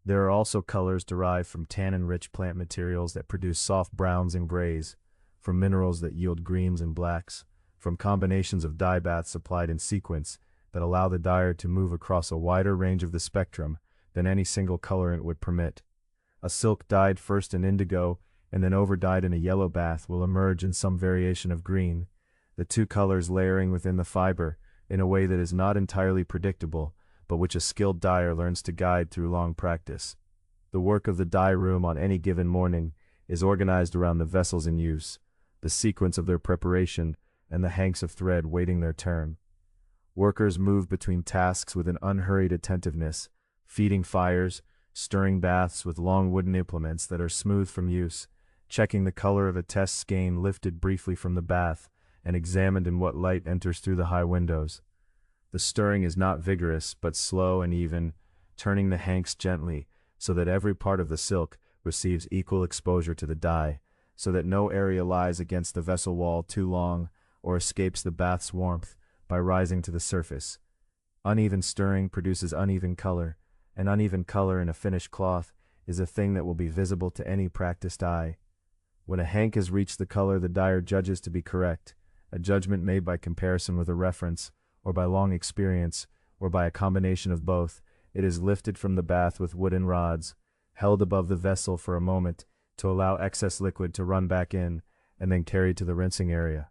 There are also colors derived from tannin-rich plant materials that produce soft browns and grays, from minerals that yield greens and blacks, from combinations of dye baths applied in sequence that allow the dyer to move across a wider range of the spectrum than any single colorant would permit. A silk dyed first in indigo and then overdyed in a yellow bath will emerge in some variation of green, the two colors layering within the fiber in a way that is not entirely predictable, but which a skilled dyer learns to guide through long practice. The work of the dye room on any given morning is organized around the vessels in use, the sequence of their preparation, and the hanks of thread waiting their turn. Workers move between tasks with an unhurried attentiveness, feeding fires, stirring baths with long wooden implements that are smooth from use, checking the color of a test skein lifted briefly from the bath and examined in what light enters through the high windows. The stirring is not vigorous, but slow and even, turning the hanks gently so that every part of the silk receives equal exposure to the dye, so that no area lies against the vessel wall too long or escapes the bath's warmth by rising to the surface. Uneven stirring produces uneven color, and uneven color in a finished cloth is a thing that will be visible to any practiced eye. When a hank has reached the color the dyer judges to be correct, a judgment made by comparison with a reference, or by long experience, or by a combination of both, it is lifted from the bath with wooden rods, held above the vessel for a moment to allow excess liquid to run back in, and then carried to the rinsing area.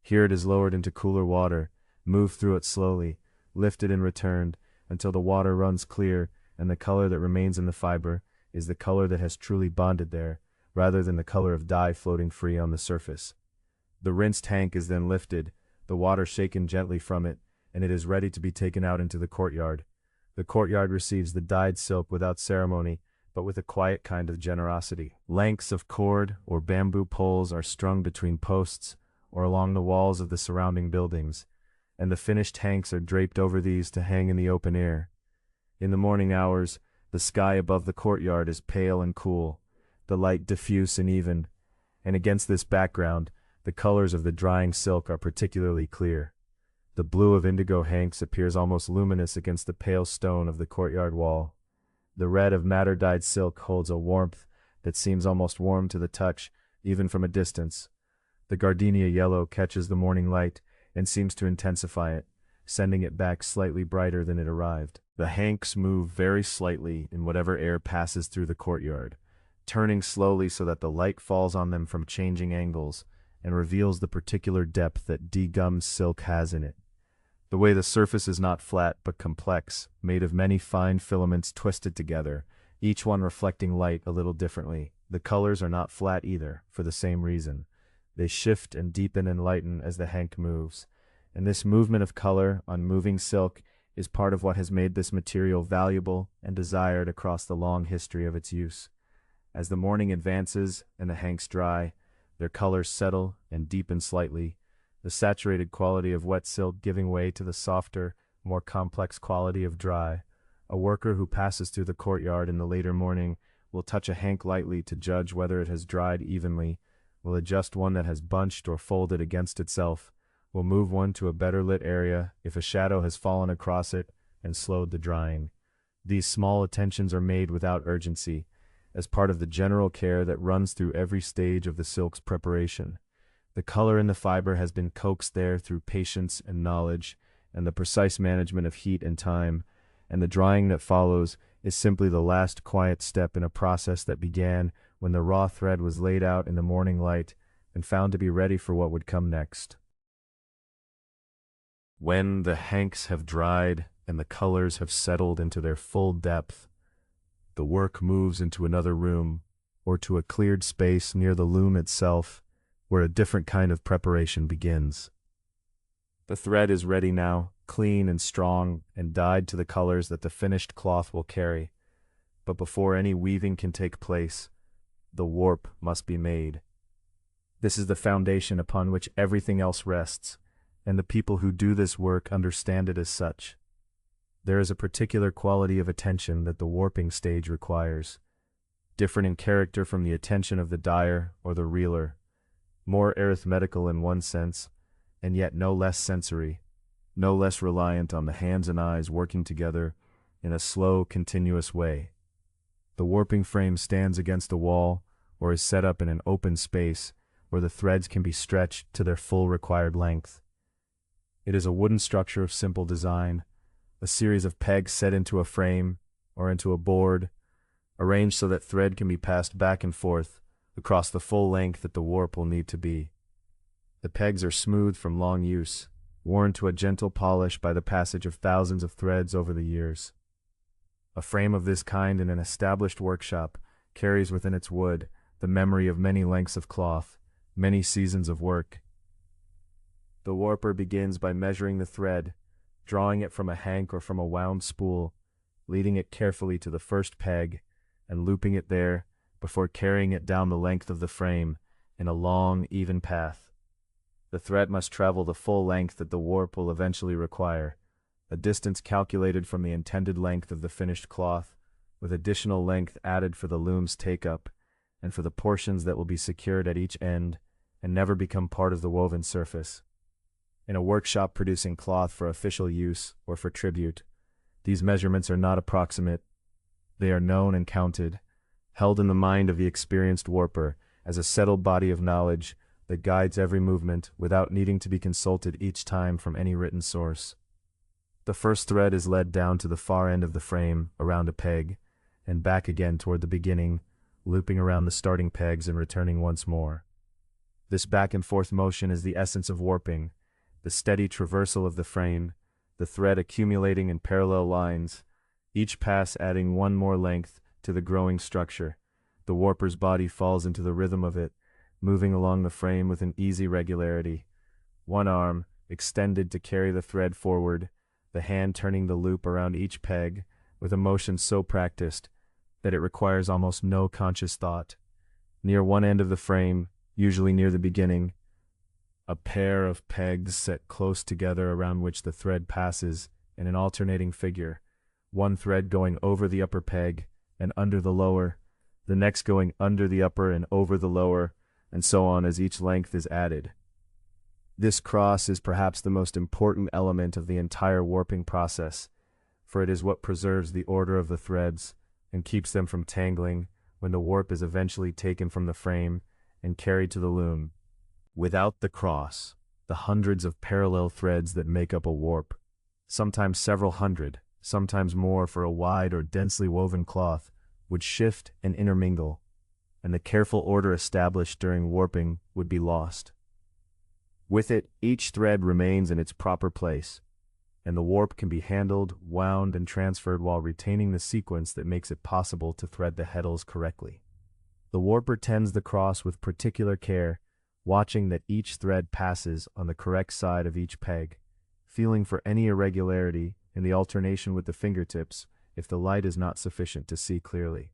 Here it is lowered into cooler water, moved through it slowly, lifted and returned, until the water runs clear and the color that remains in the fiber is the color that has truly bonded there, rather than the color of dye floating free on the surface. The rinsed hank is then lifted, the water shaken gently from it, and it is ready to be taken out into the courtyard. The courtyard receives the dyed silk without ceremony, but with a quiet kind of generosity. Lengths of cord or bamboo poles are strung between posts or along the walls of the surrounding buildings, and the finished hanks are draped over these to hang in the open air. In the morning hours, the sky above the courtyard is pale and cool, the light diffuse and even, and against this background, the colors of the drying silk are particularly clear. The blue of indigo hanks appears almost luminous against the pale stone of the courtyard wall. The red of madder-dyed silk holds a warmth that seems almost warm to the touch, even from a distance. The gardenia yellow catches the morning light and seems to intensify it, sending it back slightly brighter than it arrived. The hanks move very slightly in whatever air passes through the courtyard, turning slowly so that the light falls on them from changing angles and reveals the particular depth that degummed silk has in it. The way the surface is not flat but complex, made of many fine filaments twisted together, each one reflecting light a little differently. The colors are not flat either, for the same reason. They shift and deepen and lighten as the hank moves, and this movement of color on moving silk is part of what has made this material valuable and desired across the long history of its use. As the morning advances and the hanks dry, their colors settle and deepen slightly, the saturated quality of wet silk giving way to the softer, more complex quality of dry. A worker who passes through the courtyard in the later morning will touch a hank lightly to judge whether it has dried evenly, will adjust one that has bunched or folded against itself, will move one to a better lit area if a shadow has fallen across it and slowed the drying. These small attentions are made without urgency, as part of the general care that runs through every stage of the silk's preparation. The color in the fiber has been coaxed there through patience and knowledge, and the precise management of heat and time, and the drying that follows is simply the last quiet step in a process that began when the raw thread was laid out in the morning light and found to be ready for what would come next. When the hanks have dried and the colors have settled into their full depth, the work moves into another room, or to a cleared space near the loom itself, where a different kind of preparation begins. The thread is ready now, clean and strong, and dyed to the colors that the finished cloth will carry. But before any weaving can take place, the warp must be made. This is the foundation upon which everything else rests, and the people who do this work understand it as such. There is a particular quality of attention that the warping stage requires, different in character from the attention of the dyer or the reeler, more arithmetical in one sense, and yet no less sensory, no less reliant on the hands and eyes working together in a slow, continuous way. The warping frame stands against a wall or is set up in an open space where the threads can be stretched to their full required length. It is a wooden structure of simple design, a series of pegs set into a frame or into a board, arranged so that thread can be passed back and forth across the full length that the warp will need to be. The pegs are smooth from long use, worn to a gentle polish by the passage of thousands of threads over the years. A frame of this kind in an established workshop carries within its wood the memory of many lengths of cloth, many seasons of work. The warper begins by measuring the thread, drawing it from a hank or from a wound spool, leading it carefully to the first peg, and looping it there before carrying it down the length of the frame in a long, even path. The thread must travel the full length that the warp will eventually require, a distance calculated from the intended length of the finished cloth, with additional length added for the loom's take-up, and for the portions that will be secured at each end and never become part of the woven surface. In a workshop producing cloth for official use or for tribute, these measurements are not approximate. They are known and counted, held in the mind of the experienced warper as a settled body of knowledge that guides every movement without needing to be consulted each time from any written source. The first thread is led down to the far end of the frame around a peg, and back again toward the beginning, looping around the starting pegs and returning once more. This back and forth motion is the essence of warping, the steady traversal of the frame, the thread accumulating in parallel lines, each pass adding one more length to the growing structure. The warper's body falls into the rhythm of it, moving along the frame with an easy regularity. One arm, extended to carry the thread forward, the hand turning the loop around each peg, with a motion so practiced that it requires almost no conscious thought. Near one end of the frame, usually near the beginning, a pair of pegs set close together around which the thread passes in an alternating figure, one thread going over the upper peg and under the lower, the next going under the upper and over the lower, and so on as each length is added. This cross is perhaps the most important element of the entire warping process, for it is what preserves the order of the threads and keeps them from tangling when the warp is eventually taken from the frame and carried to the loom. Without the cross, the hundreds of parallel threads that make up a warp, sometimes several hundred, sometimes more for a wide or densely woven cloth, would shift and intermingle, and the careful order established during warping would be lost. With it, each thread remains in its proper place, and the warp can be handled, wound, and transferred while retaining the sequence that makes it possible to thread the heddles correctly. The warper tends the cross with particular care, watching that each thread passes on the correct side of each peg, feeling for any irregularity in the alternation with the fingertips if the light is not sufficient to see clearly.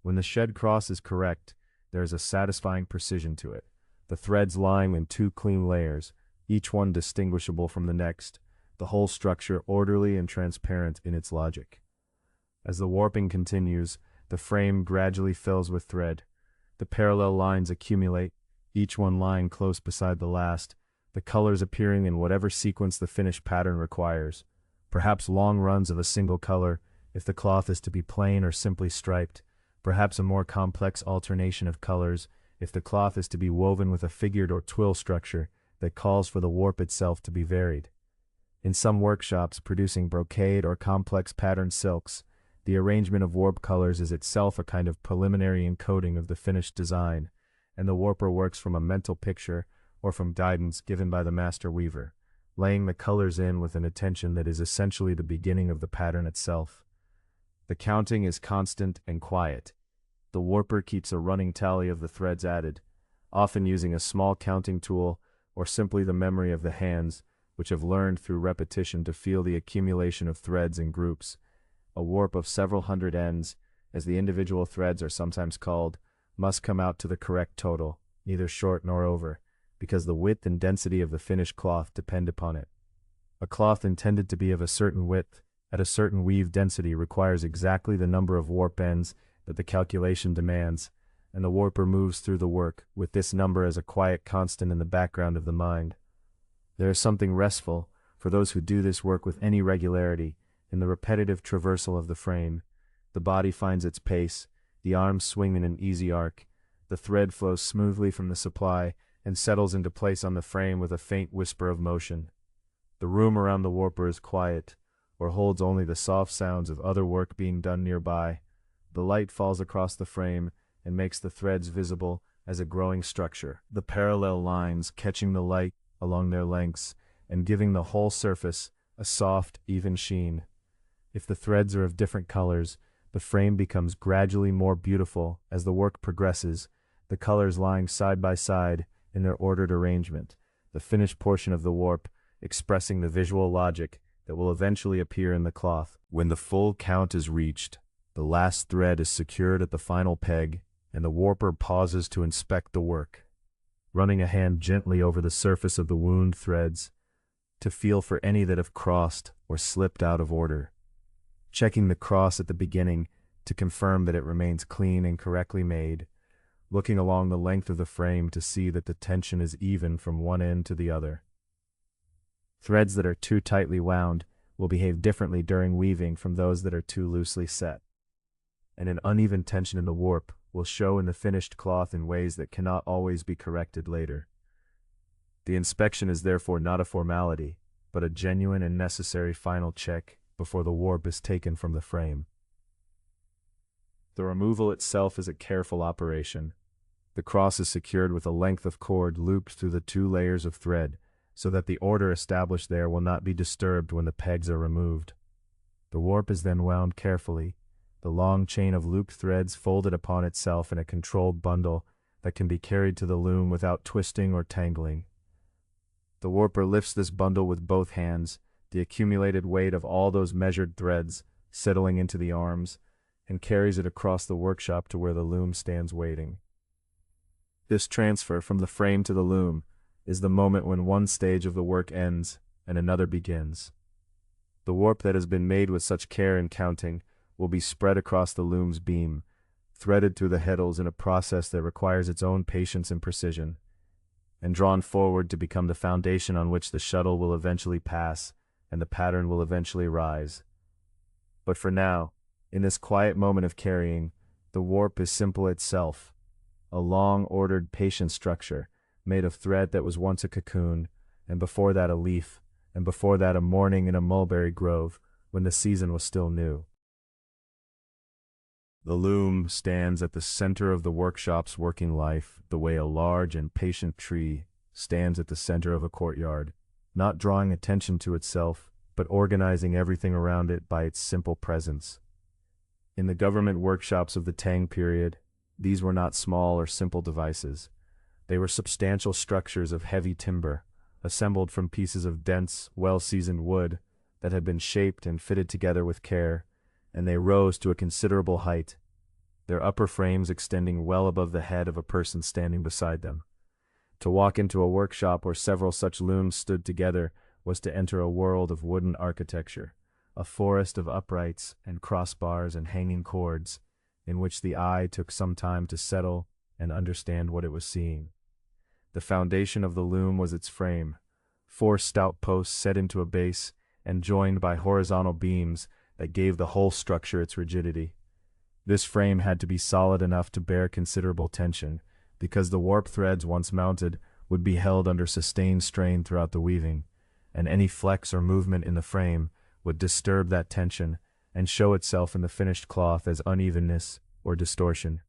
When the shed cross is correct, there is a satisfying precision to it, the threads lying in two clean layers, each one distinguishable from the next, the whole structure orderly and transparent in its logic. As the warping continues, the frame gradually fills with thread. The parallel lines accumulate, each one lying close beside the last, the colors appearing in whatever sequence the finished pattern requires, perhaps long runs of a single color, if the cloth is to be plain or simply striped, perhaps a more complex alternation of colors, if the cloth is to be woven with a figured or twill structure that calls for the warp itself to be varied. In some workshops producing brocade or complex patterned silks, the arrangement of warp colors is itself a kind of preliminary encoding of the finished design, and the warper works from a mental picture or from guidance given by the master weaver, laying the colors in with an attention that is essentially the beginning of the pattern itself. The counting is constant and quiet. The warper keeps a running tally of the threads added, often using a small counting tool or simply the memory of the hands, which have learned through repetition to feel the accumulation of threads in groups. A warp of several hundred ends, as the individual threads are sometimes called, must come out to the correct total, neither short nor over, because the width and density of the finished cloth depend upon it. A cloth intended to be of a certain width, at a certain weave density, requires exactly the number of warp ends that the calculation demands, and the warper moves through the work with this number as a quiet constant in the background of the mind. There is something restful, for those who do this work with any regularity, in the repetitive traversal of the frame. The body finds its pace, the arms swing in an easy arc, the thread flows smoothly from the supply and settles into place on the frame with a faint whisper of motion. The room around the warper is quiet, or holds only the soft sounds of other work being done nearby. The light falls across the frame and makes the threads visible as a growing structure, the parallel lines catching the light along their lengths and giving the whole surface a soft, even sheen. If the threads are of different colors, the frame becomes gradually more beautiful as the work progresses, the colors lying side by side in their ordered arrangement, the finished portion of the warp expressing the visual logic that will eventually appear in the cloth. When the full count is reached, the last thread is secured at the final peg, and the warper pauses to inspect the work, running a hand gently over the surface of the wound threads to feel for any that have crossed or slipped out of order, checking the cross at the beginning to confirm that it remains clean and correctly made, looking along the length of the frame to see that the tension is even from one end to the other. Threads that are too tightly wound will behave differently during weaving from those that are too loosely set, and an uneven tension in the warp will show in the finished cloth in ways that cannot always be corrected later. The inspection is therefore not a formality, but a genuine and necessary final check before the warp is taken from the frame. The removal itself is a careful operation. The cross is secured with a length of cord looped through the 2 layers of thread, so that the order established there will not be disturbed when the pegs are removed. The warp is then wound carefully, the long chain of looped threads folded upon itself in a controlled bundle that can be carried to the loom without twisting or tangling. The warper lifts this bundle with both hands, the accumulated weight of all those measured threads settling into the arms, and carries it across the workshop to where the loom stands waiting. This transfer from the frame to the loom is the moment when one stage of the work ends and another begins. The warp that has been made with such care and counting will be spread across the loom's beam, threaded through the heddles in a process that requires its own patience and precision, and drawn forward to become the foundation on which the shuttle will eventually pass and the pattern will eventually rise. But for now, in this quiet moment of carrying, the warp is simple itself, a long, ordered, patient structure made of thread that was once a cocoon, and before that a leaf, and before that a morning in a mulberry grove when the season was still new. The loom stands at the center of the workshop's working life, the way a large and patient tree stands at the center of a courtyard, not drawing attention to itself, but organizing everything around it by its simple presence. In the government workshops of the Tang period, these were not small or simple devices. They were substantial structures of heavy timber, assembled from pieces of dense, well-seasoned wood that had been shaped and fitted together with care, and they rose to a considerable height, their upper frames extending well above the head of a person standing beside them. To walk into a workshop where several such looms stood together was to enter a world of wooden architecture, a forest of uprights and crossbars and hanging cords, in which the eye took some time to settle and understand what it was seeing. The foundation of the loom was its frame, 4 stout posts set into a base and joined by horizontal beams that gave the whole structure its rigidity. This frame had to be solid enough to bear considerable tension, because the warp threads once mounted would be held under sustained strain throughout the weaving, and any flex or movement in the frame would disturb that tension and show itself in the finished cloth as unevenness or distortion.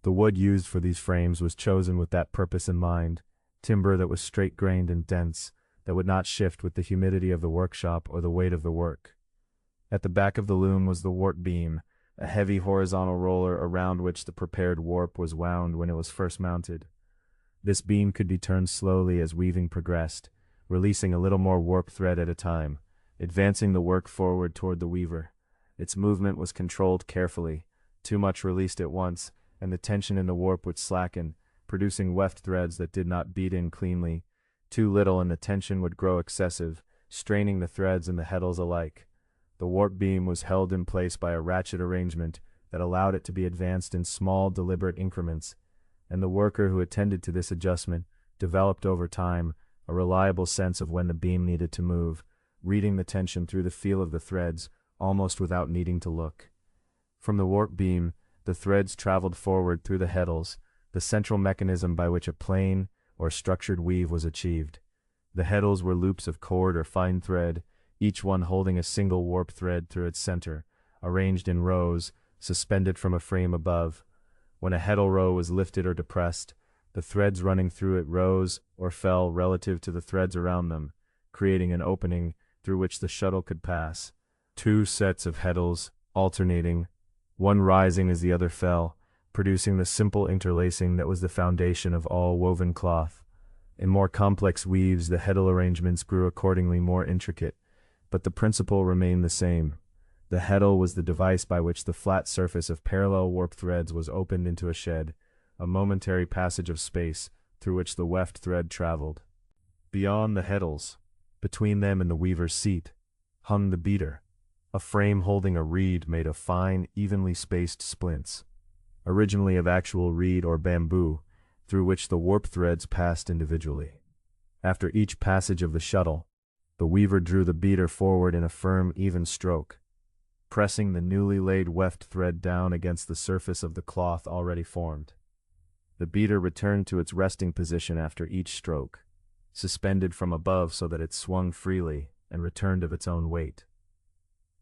The wood used for these frames was chosen with that purpose in mind, timber that was straight-grained and dense, that would not shift with the humidity of the workshop or the weight of the work. At the back of the loom was the warp beam, a heavy horizontal roller around which the prepared warp was wound when it was first mounted. This beam could be turned slowly as weaving progressed, releasing a little more warp thread at a time, advancing the work forward toward the weaver. Its movement was controlled carefully. Too much released at once, and the tension in the warp would slacken, producing weft threads that did not beat in cleanly. Too little and the tension would grow excessive, straining the threads and the heddles alike. The warp beam was held in place by a ratchet arrangement that allowed it to be advanced in small, deliberate increments, and the worker who attended to this adjustment developed over time a reliable sense of when the beam needed to move, reading the tension through the feel of the threads almost without needing to look. From the warp beam, the threads traveled forward through the heddles, the central mechanism by which a plain or structured weave was achieved. The heddles were loops of cord or fine thread, each one holding a single warp thread through its center, arranged in rows, suspended from a frame above. When a heddle row was lifted or depressed, the threads running through it rose or fell relative to the threads around them, creating an opening through which the shuttle could pass. Two sets of heddles, alternating, one rising as the other fell, producing the simple interlacing that was the foundation of all woven cloth. In more complex weaves, the heddle arrangements grew accordingly more intricate, but the principle remained the same. The heddle was the device by which the flat surface of parallel warp threads was opened into a shed, a momentary passage of space through which the weft thread traveled. Beyond the heddles, between them and the weaver's seat, hung the beater, a frame holding a reed made of fine, evenly spaced splints, originally of actual reed or bamboo, through which the warp threads passed individually. After each passage of the shuttle, the weaver drew the beater forward in a firm, even stroke, pressing the newly laid weft thread down against the surface of the cloth already formed. The beater returned to its resting position after each stroke, suspended from above so that it swung freely and returned of its own weight.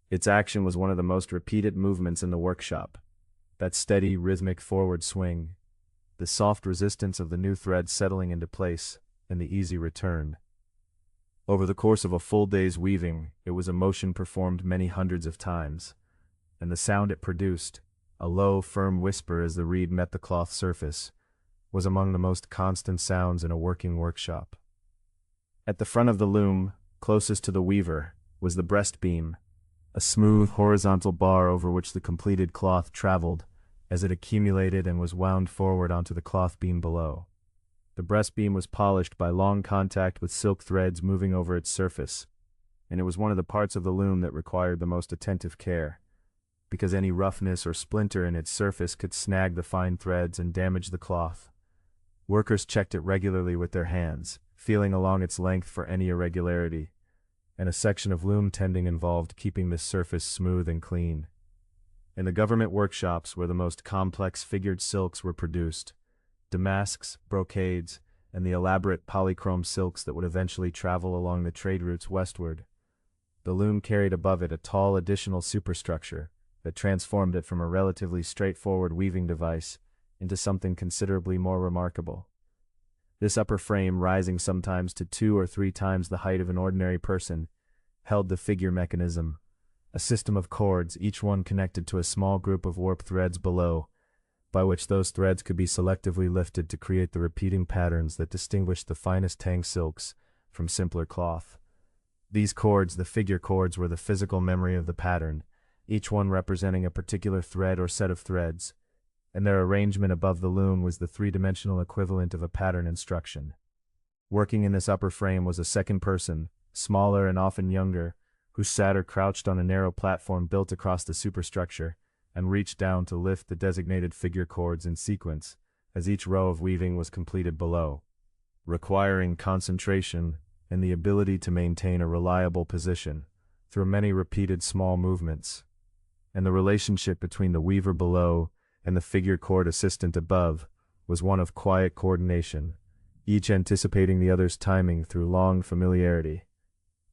Its action was one of the most repeated movements in the workshop, that steady, rhythmic forward swing, the soft resistance of the new thread settling into place, and the easy return. Over the course of a full day's weaving, it was a motion performed many hundreds of times, and the sound it produced, a low, firm whisper as the reed met the cloth surface, was among the most constant sounds in a working workshop. At the front of the loom, closest to the weaver, was the breast beam, a smooth horizontal bar over which the completed cloth traveled as it accumulated and was wound forward onto the cloth beam below. The breast beam was polished by long contact with silk threads moving over its surface, and it was one of the parts of the loom that required the most attentive care, because any roughness or splinter in its surface could snag the fine threads and damage the cloth. Workers checked it regularly with their hands, feeling along its length for any irregularity, and a section of loom tending involved keeping this surface smooth and clean. In the government workshops where the most complex figured silks were produced, damasks, brocades, and the elaborate polychrome silks that would eventually travel along the trade routes westward, the loom carried above it a tall additional superstructure that transformed it from a relatively straightforward weaving device into something considerably more remarkable. This upper frame, rising sometimes to 2 or 3 times the height of an ordinary person, held the figure mechanism, a system of cords, each one connected to a small group of warp threads below, by which those threads could be selectively lifted to create the repeating patterns that distinguished the finest Tang silks from simpler cloth. These cords, the figure cords, were the physical memory of the pattern, each one representing a particular thread or set of threads, and their arrangement above the loom was the 3-dimensional equivalent of a pattern instruction. Working in this upper frame was a second person, smaller and often younger, who sat or crouched on a narrow platform built across the superstructure and reached down to lift the designated figure cords in sequence as each row of weaving was completed below, requiring concentration and the ability to maintain a reliable position through many repeated small movements. And the relationship between the weaver below and the figure cord assistant above was one of quiet coordination, each anticipating the other's timing through long familiarity.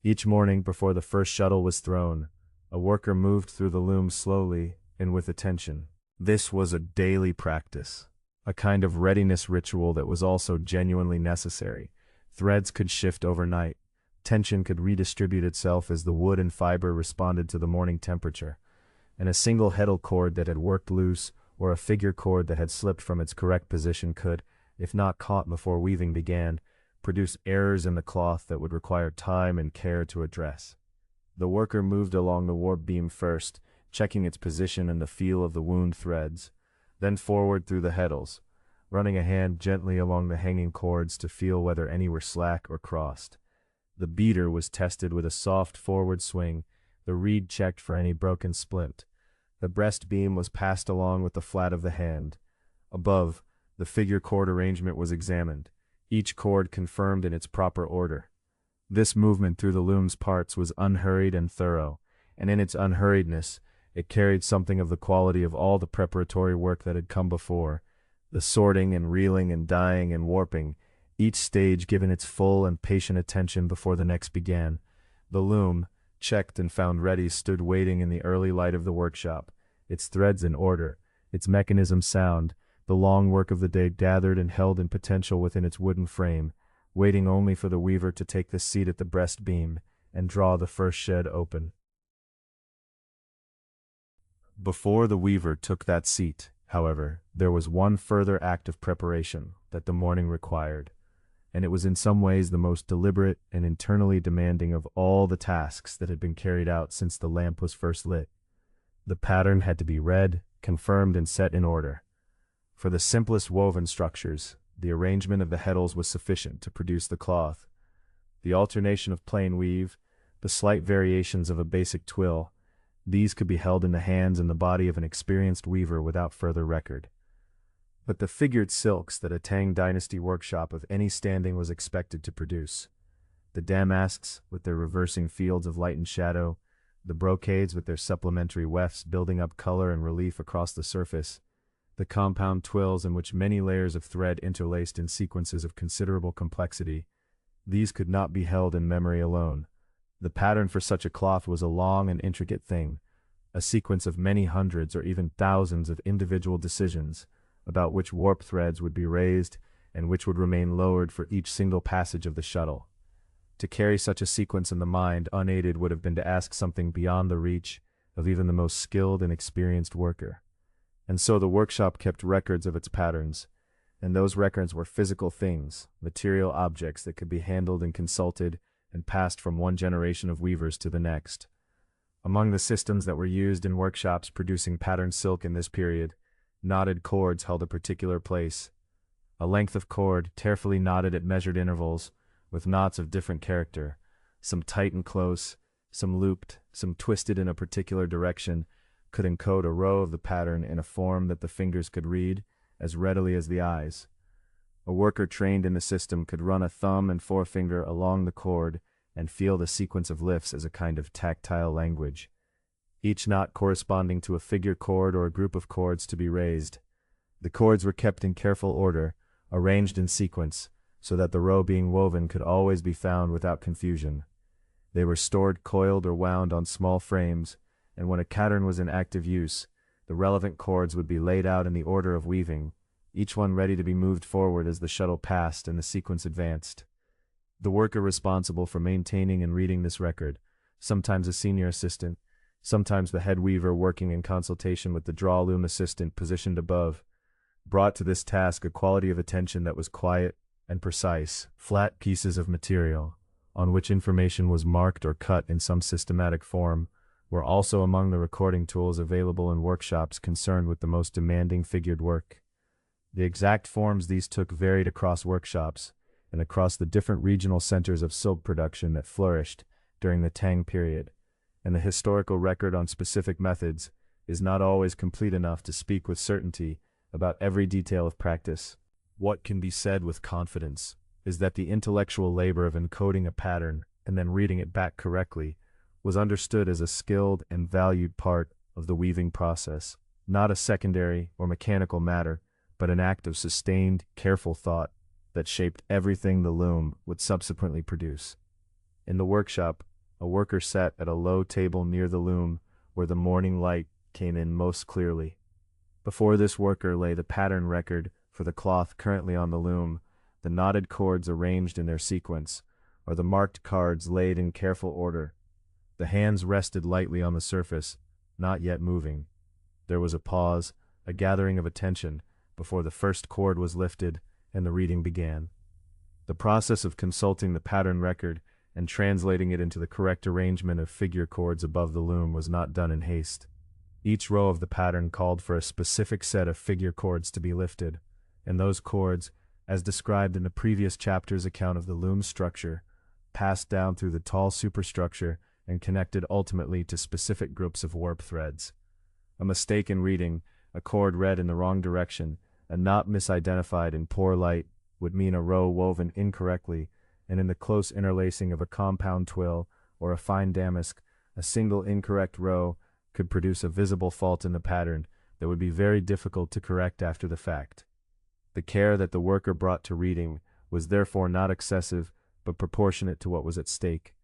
Each morning before the first shuttle was thrown, a worker moved through the loom slowly and with attention. This was a daily practice, a kind of readiness ritual that was also genuinely necessary. Threads could shift overnight, tension could redistribute itself as the wood and fiber responded to the morning temperature, and a single heddle cord that had worked loose or a figure cord that had slipped from its correct position could, if not caught before weaving began, produce errors in the cloth that would require time and care to address. The worker moved along the warp beam first, checking its position and the feel of the wound threads, then forward through the heddles, running a hand gently along the hanging cords to feel whether any were slack or crossed. The beater was tested with a soft forward swing, the reed checked for any broken splint. The breast beam was passed along with the flat of the hand. Above, the figure cord arrangement was examined, each cord confirmed in its proper order. This movement through the loom's parts was unhurried and thorough, and in its unhurriedness, it carried something of the quality of all the preparatory work that had come before, the sorting and reeling and dyeing and warping, each stage given its full and patient attention before the next began. The loom, checked and found ready, stood waiting in the early light of the workshop, its threads in order, its mechanism sound, the long work of the day gathered and held in potential within its wooden frame, waiting only for the weaver to take the seat at the breast beam and draw the first shed open. Before the weaver took that seat, however, there was one further act of preparation that the morning required, and it was in some ways the most deliberate and internally demanding of all the tasks that had been carried out since the lamp was first lit. The pattern had to be read, confirmed, and set in order. For the simplest woven structures, the arrangement of the heddles was sufficient to produce the cloth. The alternation of plain weave, the slight variations of a basic twill, these could be held in the hands and the body of an experienced weaver without further record. But the figured silks that a Tang Dynasty workshop of any standing was expected to produce, the damasks with their reversing fields of light and shadow, the brocades with their supplementary wefts building up color and relief across the surface, the compound twills in which many layers of thread interlaced in sequences of considerable complexity, these could not be held in memory alone. The pattern for such a cloth was a long and intricate thing, a sequence of many hundreds or even thousands of individual decisions about which warp threads would be raised and which would remain lowered for each single passage of the shuttle. To carry such a sequence in the mind unaided would have been to ask something beyond the reach of even the most skilled and experienced worker. And so the workshop kept records of its patterns, and those records were physical things, material objects that could be handled and consulted and passed from one generation of weavers to the next. Among the systems that were used in workshops producing patterned silk in this period, knotted cords held a particular place. A length of cord, carefully knotted at measured intervals, with knots of different character, some tight and close, some looped, some twisted in a particular direction, could encode a row of the pattern in a form that the fingers could read as readily as the eyes. A worker trained in the system could run a thumb and forefinger along the cord and feel the sequence of lifts as a kind of tactile language, each knot corresponding to a figure cord or a group of cords to be raised. The cords were kept in careful order, arranged in sequence, so that the row being woven could always be found without confusion. They were stored coiled or wound on small frames, and when a pattern was in active use, the relevant cords would be laid out in the order of weaving, each one ready to be moved forward as the shuttle passed and the sequence advanced. The worker responsible for maintaining and reading this record, sometimes a senior assistant, sometimes the head weaver working in consultation with the draw loom assistant positioned above, brought to this task a quality of attention that was quiet and precise. Flat pieces of material, on which information was marked or cut in some systematic form, were also among the recording tools available in workshops concerned with the most demanding figured work. The exact forms these took varied across workshops and across the different regional centers of silk production that flourished during the Tang period, and the historical record on specific methods is not always complete enough to speak with certainty about every detail of practice. What can be said with confidence is that the intellectual labor of encoding a pattern and then reading it back correctly was understood as a skilled and valued part of the weaving process, not a secondary or mechanical matter, but an act of sustained, careful thought that shaped everything the loom would subsequently produce. In the workshop, a worker sat at a low table near the loom where the morning light came in most clearly. Before this worker lay the pattern record for the cloth currently on the loom, the knotted cords arranged in their sequence, or the marked cards laid in careful order. The hands rested lightly on the surface, not yet moving. There was a pause, a gathering of attention, before the first cord was lifted and the reading began. The process of consulting the pattern record and translating it into the correct arrangement of figure cords above the loom was not done in haste. Each row of the pattern called for a specific set of figure cords to be lifted, and those cords, as described in the previous chapter's account of the loom structure, passed down through the tall superstructure and connected ultimately to specific groups of warp threads. A mistake in reading, a cord read in the wrong direction, a knot misidentified in poor light, would mean a row woven incorrectly, and in the close interlacing of a compound twill or a fine damask, a single incorrect row could produce a visible fault in the pattern that would be very difficult to correct after the fact. The care that the worker brought to reading was therefore not excessive, but proportionate to what was at stake.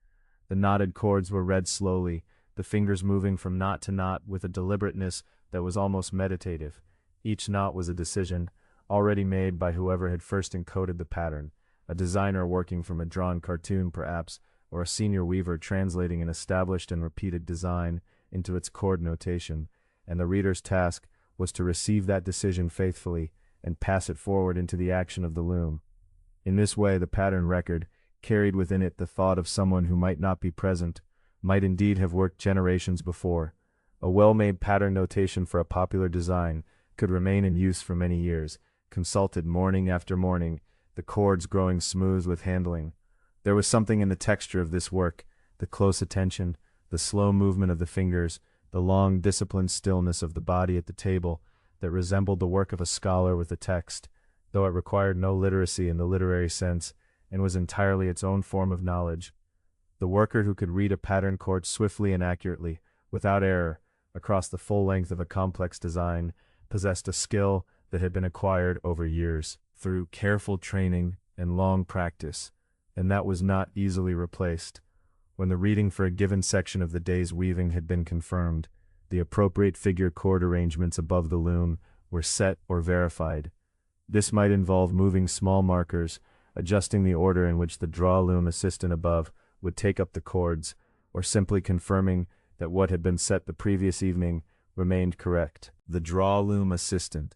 The knotted cords were read slowly, the fingers moving from knot to knot with a deliberateness that was almost meditative. Each knot was a decision, already made by whoever had first encoded the pattern, a designer working from a drawn cartoon perhaps, or a senior weaver translating an established and repeated design into its cord notation, and the reader's task was to receive that decision faithfully and pass it forward into the action of the loom. In this way, the pattern record carried within it the thought of someone who might not be present, might indeed have worked generations before. A well-made pattern notation for a popular design could remain in use for many years, consulted morning after morning, the cords growing smooth with handling. There was something in the texture of this work, the close attention, the slow movement of the fingers, the long, disciplined stillness of the body at the table, that resembled the work of a scholar with a text, though it required no literacy in the literary sense, and was entirely its own form of knowledge. The worker who could read a pattern cord swiftly and accurately, without error, across the full length of a complex design, possessed a skill that had been acquired over years, through careful training and long practice, and that was not easily replaced. When the reading for a given section of the day's weaving had been confirmed, the appropriate figure cord arrangements above the loom were set or verified. This might involve moving small markers, adjusting the order in which the draw loom assistant above would take up the cords, or simply confirming that what had been set the previous evening remained correct. The draw loom assistant,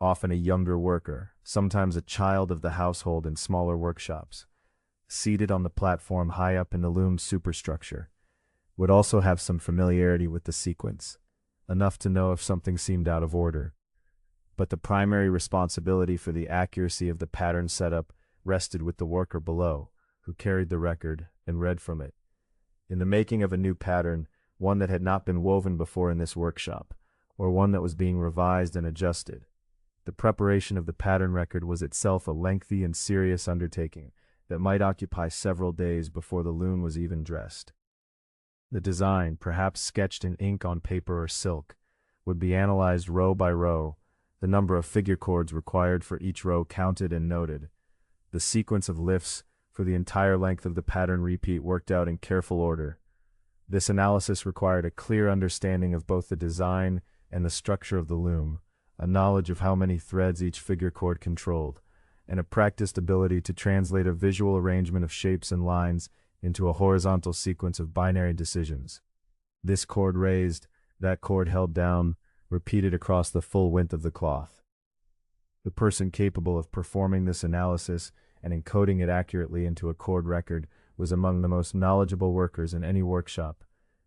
often a younger worker, sometimes a child of the household in smaller workshops, seated on the platform high up in the loom's superstructure, would also have some familiarity with the sequence, enough to know if something seemed out of order. But the primary responsibility for the accuracy of the pattern setup rested with the worker below, who carried the record and read from it. In the making of a new pattern, one that had not been woven before in this workshop, or one that was being revised and adjusted, the preparation of the pattern record was itself a lengthy and serious undertaking that might occupy several days before the loom was even dressed. The design, perhaps sketched in ink on paper or silk, would be analyzed row by row, the number of figure cords required for each row counted and noted, the sequence of lifts for the entire length of the pattern repeat worked out in careful order. This analysis required a clear understanding of both the design and the structure of the loom, a knowledge of how many threads each figure cord controlled, and a practiced ability to translate a visual arrangement of shapes and lines into a horizontal sequence of binary decisions. This cord raised, that cord held down, repeated across the full width of the cloth. The person capable of performing this analysis and encoding it accurately into a cord record was among the most knowledgeable workers in any workshop,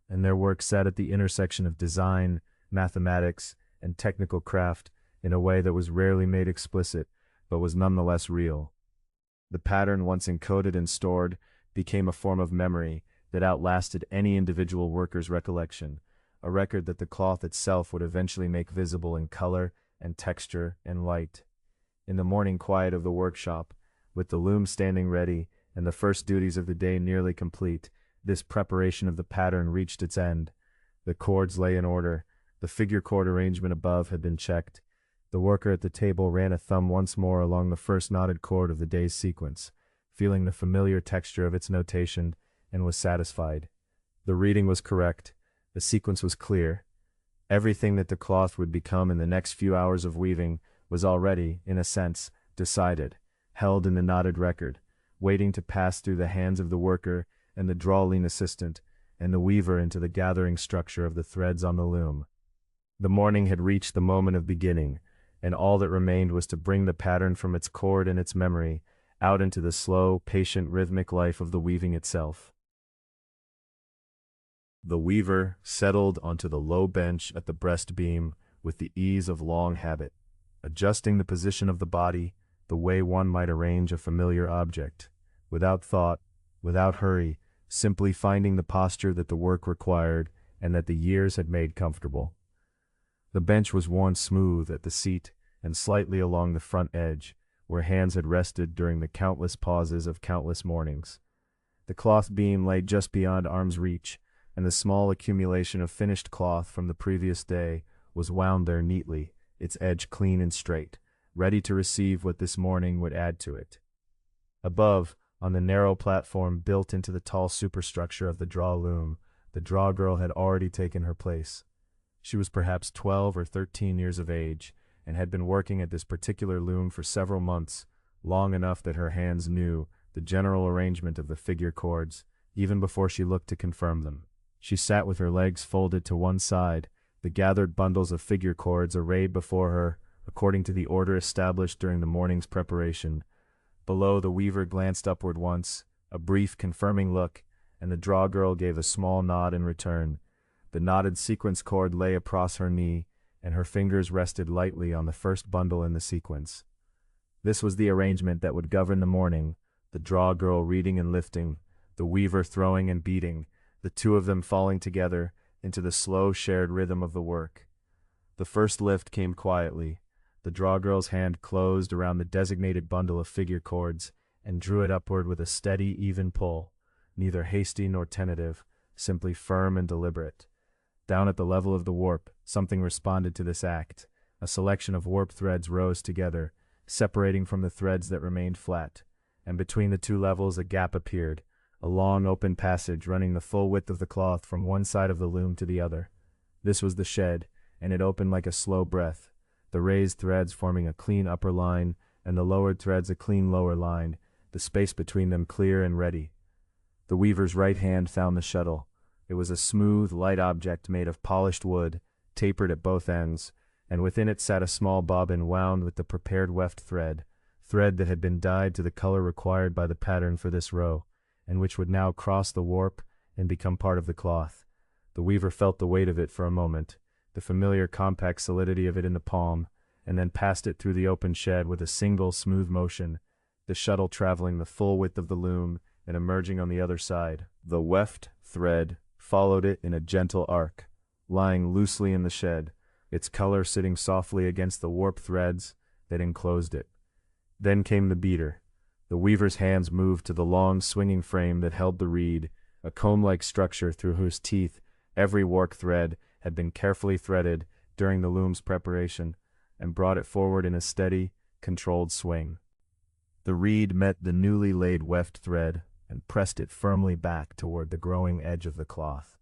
and their work sat at the intersection of design, mathematics, and technical craft in a way that was rarely made explicit, but was nonetheless real. The pattern, once encoded and stored, became a form of memory that outlasted any individual worker's recollection, a record that the cloth itself would eventually make visible in color and texture and light. In the morning quiet of the workshop, with the loom standing ready and the first duties of the day nearly complete, this preparation of the pattern reached its end. The cords lay in order, the figure cord arrangement above had been checked. The worker at the table ran a thumb once more along the first knotted cord of the day's sequence, feeling the familiar texture of its notation, and was satisfied. The reading was correct, the sequence was clear. Everything that the cloth would become in the next few hours of weaving was already, in a sense, decided, held in the knotted record, waiting to pass through the hands of the worker and the drawling assistant and the weaver into the gathering structure of the threads on the loom. The morning had reached the moment of beginning, and all that remained was to bring the pattern from its cord and its memory out into the slow, patient, rhythmic life of the weaving itself. The weaver settled onto the low bench at the breast beam with the ease of long habit, adjusting the position of the body the way one might arrange a familiar object, without thought, without hurry, simply finding the posture that the work required and that the years had made comfortable. The bench was worn smooth at the seat and slightly along the front edge, where hands had rested during the countless pauses of countless mornings. The cloth beam lay just beyond arm's reach, and the small accumulation of finished cloth from the previous day was wound there neatly, its edge clean and straight, ready to receive what this morning would add to it. Above, on the narrow platform built into the tall superstructure of the draw loom, the draw girl had already taken her place. She was perhaps 12 or 13 years of age, and had been working at this particular loom for several months, long enough that her hands knew the general arrangement of the figure cords, even before she looked to confirm them. She sat with her legs folded to one side, the gathered bundles of figure cords arrayed before her, according to the order established during the morning's preparation. Below, the weaver glanced upward once, a brief confirming look, and the draw girl gave a small nod in return. The knotted sequence cord lay across her knee, and her fingers rested lightly on the first bundle in the sequence. This was the arrangement that would govern the morning, the draw girl reading and lifting, the weaver throwing and beating, the two of them falling together into the slow shared rhythm of the work. The first lift came quietly. The draw girl's hand closed around the designated bundle of figure cords and drew it upward with a steady, even pull, neither hasty nor tentative, simply firm and deliberate. Down at the level of the warp, something responded to this act. A selection of warp threads rose together, separating from the threads that remained flat, and between the two levels a gap appeared, a long open passage running the full width of the cloth from one side of the loom to the other. This was the shed, and it opened like a slow breath, the raised threads forming a clean upper line, and the lowered threads a clean lower line, the space between them clear and ready. The weaver's right hand found the shuttle. It was a smooth, light object made of polished wood, tapered at both ends, and within it sat a small bobbin wound with the prepared weft thread that had been dyed to the color required by the pattern for this row, and which would now cross the warp and become part of the cloth. The weaver felt the weight of it for a moment, the familiar compact solidity of it in the palm, and then passed it through the open shed with a single smooth motion, the shuttle traveling the full width of the loom and emerging on the other side. The weft thread followed it in a gentle arc, lying loosely in the shed, its color sitting softly against the warp threads that enclosed it. Then came the beater. The weaver's hands moved to the long swinging frame that held the reed, a comb-like structure through whose teeth every warp thread had been carefully threaded during the loom's preparation, and brought it forward in a steady, controlled swing. The reed met the newly laid weft thread and pressed it firmly back toward the growing edge of the cloth,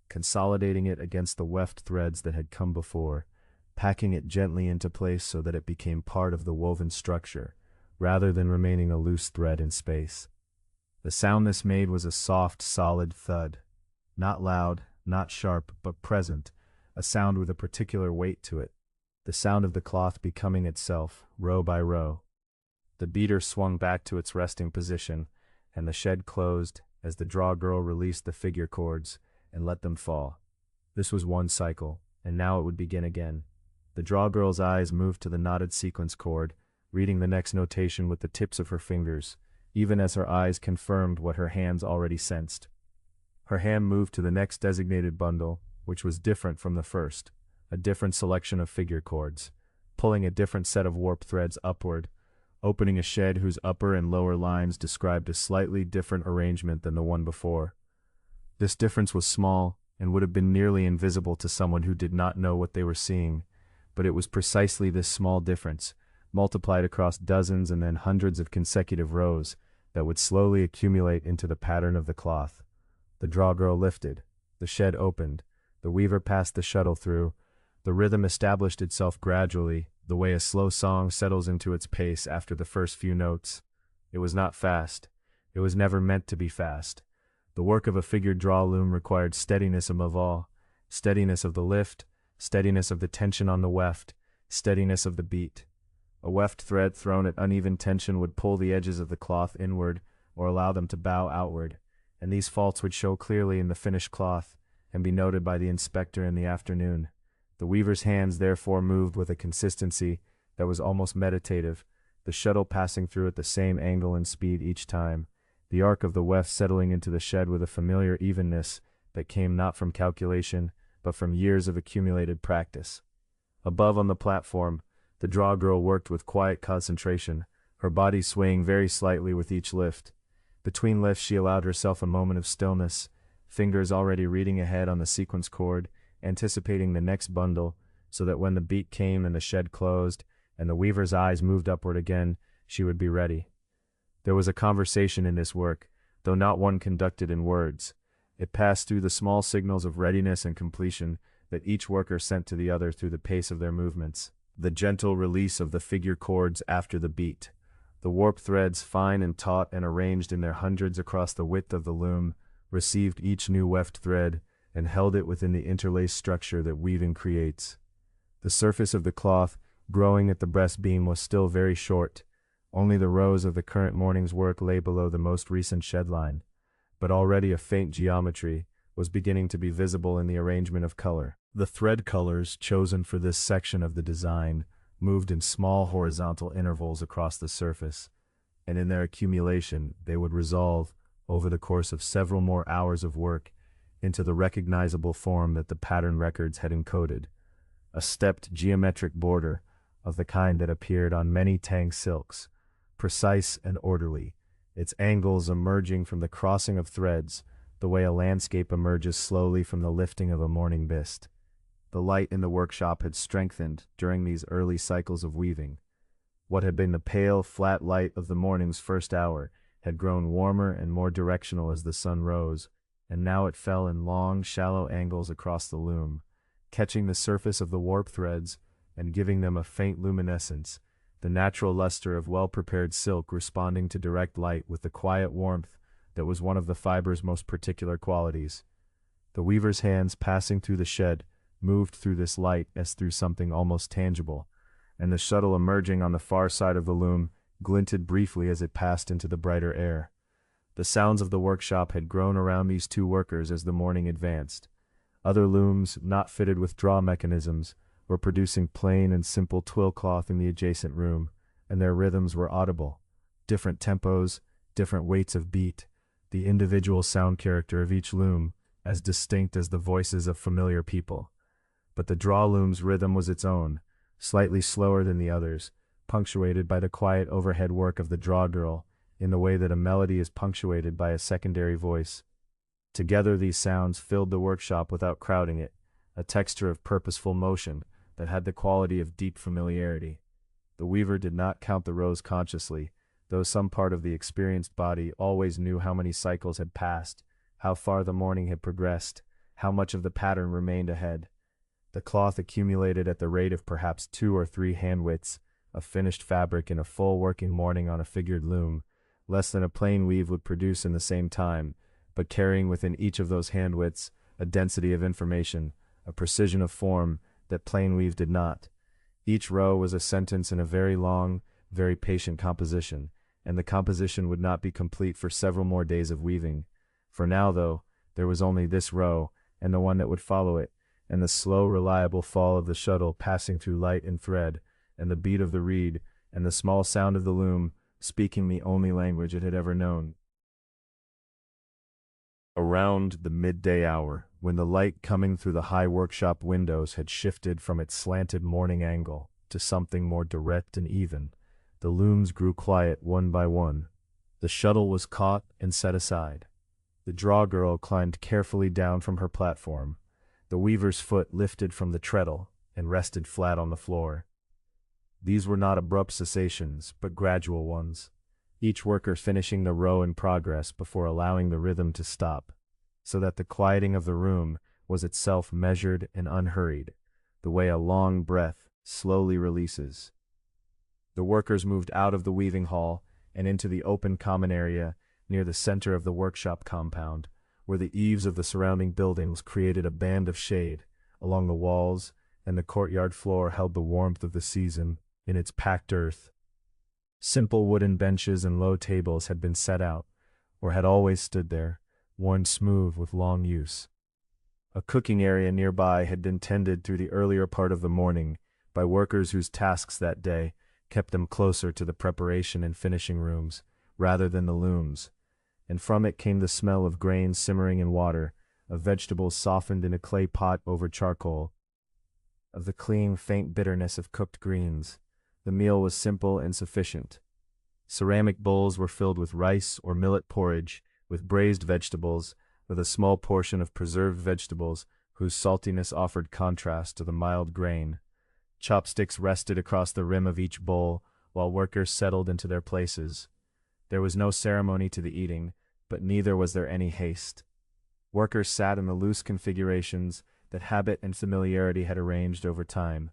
consolidating it against the weft threads that had come before, packing it gently into place so that it became part of the woven structure, rather than remaining a loose thread in space. The sound this made was a soft, solid thud, not loud, not sharp, but present, a sound with a particular weight to it, the sound of the cloth becoming itself, row by row. The beater swung back to its resting position, and the shed closed as the draw girl released the figure cords and let them fall. This was one cycle, and now it would begin again. The draw girl's eyes moved to the knotted sequence cord, reading the next notation with the tips of her fingers, even as her eyes confirmed what her hands already sensed. Her hand moved to the next designated bundle, which was different from the first, a different selection of figure cords, pulling a different set of warp threads upward, opening a shed whose upper and lower lines described a slightly different arrangement than the one before. This difference was small and would have been nearly invisible to someone who did not know what they were seeing, but it was precisely this small difference, multiplied across dozens and then hundreds of consecutive rows, that would slowly accumulate into the pattern of the cloth. The draw girl lifted, the shed opened, the weaver passed the shuttle through, the rhythm established itself gradually, the way a slow song settles into its pace after the first few notes. It was not fast. It was never meant to be fast. The work of a figured draw loom required steadiness above all, steadiness of the lift, steadiness of the tension on the weft, steadiness of the beat. A weft thread thrown at uneven tension would pull the edges of the cloth inward or allow them to bow outward, and these faults would show clearly in the finished cloth and be noted by the inspector in the afternoon. The weaver's hands therefore moved with a consistency that was almost meditative, the shuttle passing through at the same angle and speed each time, the arc of the weft settling into the shed with a familiar evenness that came not from calculation, but from years of accumulated practice. Above on the platform, the draw girl worked with quiet concentration, her body swaying very slightly with each lift. Between lifts she allowed herself a moment of stillness, fingers already reading ahead on the sequence cord, anticipating the next bundle, so that when the beat came and the shed closed, and the weaver's eyes moved upward again, she would be ready. There was a conversation in this work, though not one conducted in words. It passed through the small signals of readiness and completion that each worker sent to the other through the pace of their movements, the gentle release of the figure cords after the beat. The warp threads, fine and taut and arranged in their hundreds across the width of the loom, received each new weft thread and held it within the interlaced structure that weaving creates. The surface of the cloth, growing at the breast beam, was still very short. Only the rows of the current morning's work lay below the most recent shed line, but already a faint geometry was beginning to be visible in the arrangement of color. The thread colors chosen for this section of the design moved in small horizontal intervals across the surface, and in their accumulation they would resolve, over the course of several more hours of work, into the recognizable form that the pattern records had encoded, a stepped geometric border of the kind that appeared on many Tang silks, precise and orderly, its angles emerging from the crossing of threads, the way a landscape emerges slowly from the lifting of a morning mist. The light in the workshop had strengthened during these early cycles of weaving. What had been the pale, flat light of the morning's first hour had grown warmer and more directional as the sun rose, and now it fell in long, shallow angles across the loom, catching the surface of the warp threads and giving them a faint luminescence, the natural luster of well-prepared silk responding to direct light with the quiet warmth that was one of the fiber's most particular qualities. The weaver's hands passing through the shed moved through this light as through something almost tangible, and the shuttle emerging on the far side of the loom glinted briefly as it passed into the brighter air. The sounds of the workshop had grown around these two workers as the morning advanced. Other looms, not fitted with draw mechanisms, were producing plain and simple twill cloth in the adjacent room, and their rhythms were audible. Different tempos, different weights of beat, the individual sound character of each loom, as distinct as the voices of familiar people. But the draw loom's rhythm was its own, slightly slower than the others, punctuated by the quiet overhead work of the draw girl, in the way that a melody is punctuated by a secondary voice. Together these sounds filled the workshop without crowding it, a texture of purposeful motion that had the quality of deep familiarity. The weaver did not count the rows consciously, though some part of the experienced body always knew how many cycles had passed, how far the morning had progressed, how much of the pattern remained ahead. The cloth accumulated at the rate of perhaps 2 or 3 handwidths of finished fabric in a full working morning on a figured loom, less than a plain weave would produce in the same time, but carrying within each of those handwidths a density of information, a precision of form that plain weave did not. Each row was a sentence in a very long, very patient composition, and the composition would not be complete for several more days of weaving. For now, though, there was only this row, and the one that would follow it, and the slow, reliable fall of the shuttle passing through light and thread, and the beat of the reed, and the small sound of the loom, speaking the only language it had ever known. Around the midday hour, when the light coming through the high workshop windows had shifted from its slanted morning angle to something more direct and even, the looms grew quiet one by one. The shuttle was caught and set aside. The draw girl climbed carefully down from her platform. The weaver's foot lifted from the treadle and rested flat on the floor. These were not abrupt cessations, but gradual ones, each worker finishing the row in progress before allowing the rhythm to stop, so that the quieting of the room was itself measured and unhurried, the way a long breath slowly releases. The workers moved out of the weaving hall and into the open common area near the center of the workshop compound, where the eaves of the surrounding buildings created a band of shade along the walls, and the courtyard floor held the warmth of the season in its packed earth. Simple wooden benches and low tables had been set out, or had always stood there, worn smooth with long use. A cooking area nearby had been tended through the earlier part of the morning by workers whose tasks that day kept them closer to the preparation and finishing rooms, rather than the looms, and from it came the smell of grains simmering in water, of vegetables softened in a clay pot over charcoal, of the clean, faint bitterness of cooked greens. The meal was simple and sufficient. Ceramic bowls were filled with rice or millet porridge, with braised vegetables, with a small portion of preserved vegetables whose saltiness offered contrast to the mild grain. Chopsticks rested across the rim of each bowl, while workers settled into their places. There was no ceremony to the eating, but neither was there any haste. Workers sat in the loose configurations that habit and familiarity had arranged over time.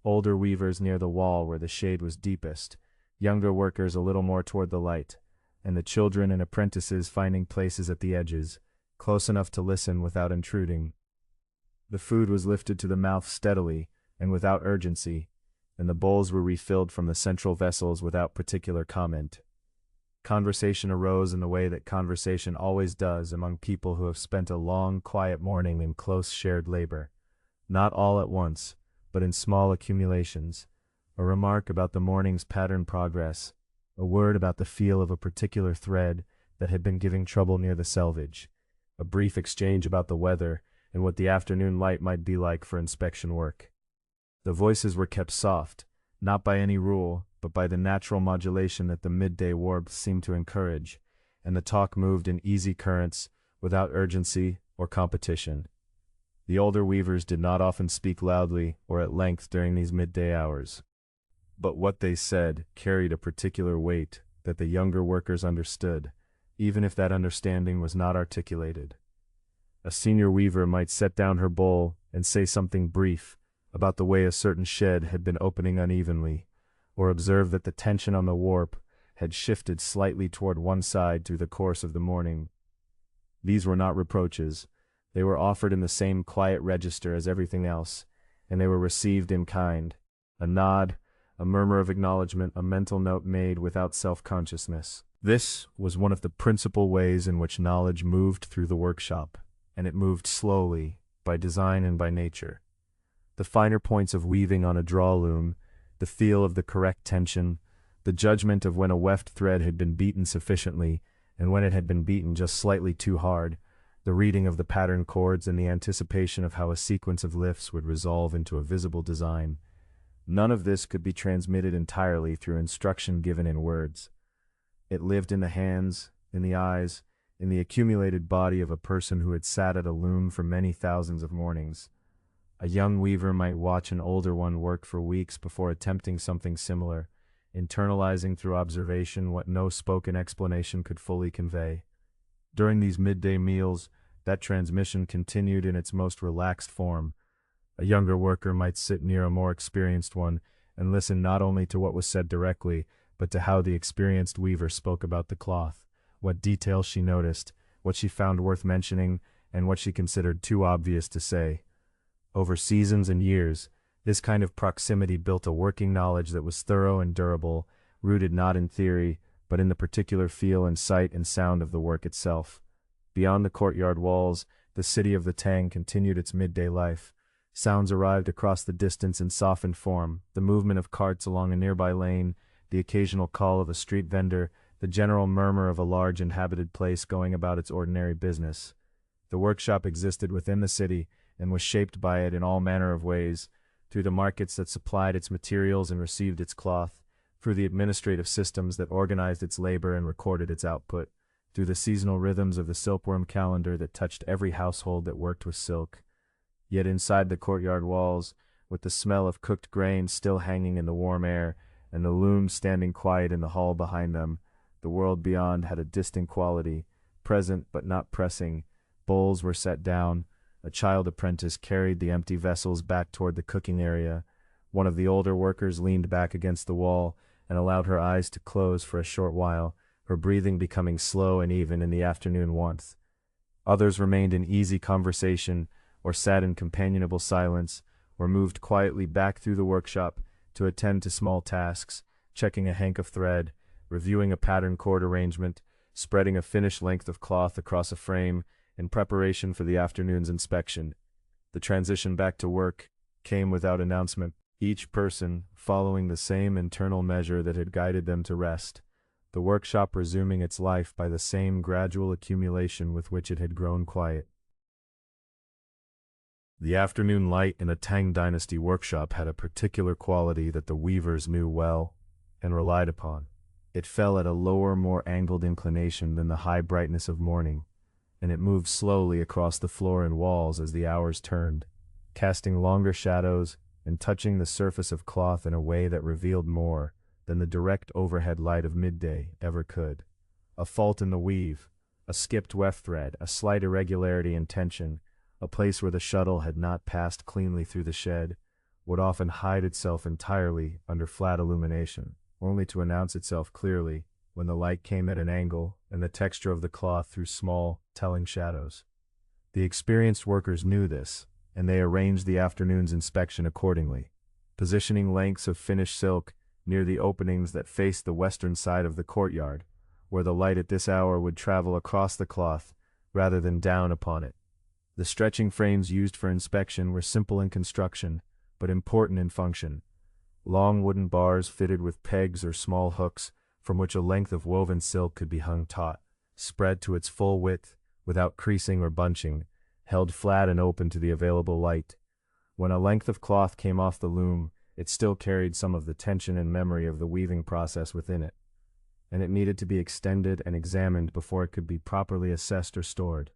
Older weavers near the wall where the shade was deepest, younger workers a little more toward the light, and the children and apprentices finding places at the edges, close enough to listen without intruding. The food was lifted to the mouth steadily and without urgency, and the bowls were refilled from the central vessels without particular comment. Conversation arose in the way that conversation always does among people who have spent a long, quiet morning in close shared labor. Not all at once, but in small accumulations. A remark about the morning's pattern progress, a word about the feel of a particular thread that had been giving trouble near the selvage, a brief exchange about the weather and what the afternoon light might be like for inspection work. The voices were kept soft, not by any rule, but by the natural modulation that the midday warmth seemed to encourage, and the talk moved in easy currents, without urgency or competition. The older weavers did not often speak loudly or at length during these midday hours, but what they said carried a particular weight that the younger workers understood, even if that understanding was not articulated. A senior weaver might set down her bowl and say something brief about the way a certain shed had been opening unevenly, or observe that the tension on the warp had shifted slightly toward one side through the course of the morning. These were not reproaches. They were offered in the same quiet register as everything else, and they were received in kind. A nod, a murmur of acknowledgement, a mental note made without self-consciousness. This was one of the principal ways in which knowledge moved through the workshop, and it moved slowly, by design and by nature. The finer points of weaving on a draw loom, the feel of the correct tension, the judgment of when a weft thread had been beaten sufficiently and when it had been beaten just slightly too hard, the reading of the pattern chords and the anticipation of how a sequence of lifts would resolve into a visible design. None of this could be transmitted entirely through instruction given in words. It lived in the hands, in the eyes, in the accumulated body of a person who had sat at a loom for many thousands of mornings. A young weaver might watch an older one work for weeks before attempting something similar, internalizing through observation what no spoken explanation could fully convey. During these midday meals, that transmission continued in its most relaxed form. A younger worker might sit near a more experienced one and listen not only to what was said directly, but to how the experienced weaver spoke about the cloth, what details she noticed, what she found worth mentioning, and what she considered too obvious to say. Over seasons and years, this kind of proximity built a working knowledge that was thorough and durable, rooted not in theory, but in the particular feel and sight and sound of the work itself. Beyond the courtyard walls, the city of the Tang continued its midday life. Sounds arrived across the distance in softened form, the movement of carts along a nearby lane, the occasional call of a street vendor, the general murmur of a large inhabited place going about its ordinary business. The workshop existed within the city, and was shaped by it in all manner of ways, through the markets that supplied its materials and received its cloth, through the administrative systems that organized its labor and recorded its output, through the seasonal rhythms of the silkworm calendar that touched every household that worked with silk. Yet inside the courtyard walls, with the smell of cooked grain still hanging in the warm air, and the looms standing quiet in the hall behind them, the world beyond had a distant quality, present but not pressing. Bowls were set down. A child apprentice carried the empty vessels back toward the cooking area. One of the older workers leaned back against the wall and allowed her eyes to close for a short while, her breathing becoming slow and even in the afternoon warmth. Others remained in easy conversation, or sat in companionable silence, or moved quietly back through the workshop to attend to small tasks, checking a hank of thread, reviewing a pattern cord arrangement, spreading a finished length of cloth across a frame, in preparation for the afternoon's inspection. The transition back to work came without announcement, each person following the same internal measure that had guided them to rest, the workshop resuming its life by the same gradual accumulation with which it had grown quiet. The afternoon light in a Tang Dynasty workshop had a particular quality that the weavers knew well and relied upon. It fell at a lower, more angled inclination than the high brightness of morning, and it moved slowly across the floor and walls as the hours turned, casting longer shadows and touching the surface of cloth in a way that revealed more than the direct overhead light of midday ever could. A fault in the weave, a skipped weft thread, a slight irregularity in tension, a place where the shuttle had not passed cleanly through the shed, would often hide itself entirely under flat illumination, only to announce itself clearly when the light came at an angle and the texture of the cloth threw small, telling shadows. The experienced workers knew this, and they arranged the afternoon's inspection accordingly, positioning lengths of finished silk near the openings that faced the western side of the courtyard, where the light at this hour would travel across the cloth rather than down upon it. The stretching frames used for inspection were simple in construction, but important in function. Long wooden bars fitted with pegs or small hooks from which a length of woven silk could be hung taut, spread to its full width, without creasing or bunching, held flat and open to the available light. When a length of cloth came off the loom, it still carried some of the tension and memory of the weaving process within it, and it needed to be extended and examined before it could be properly assessed or stored.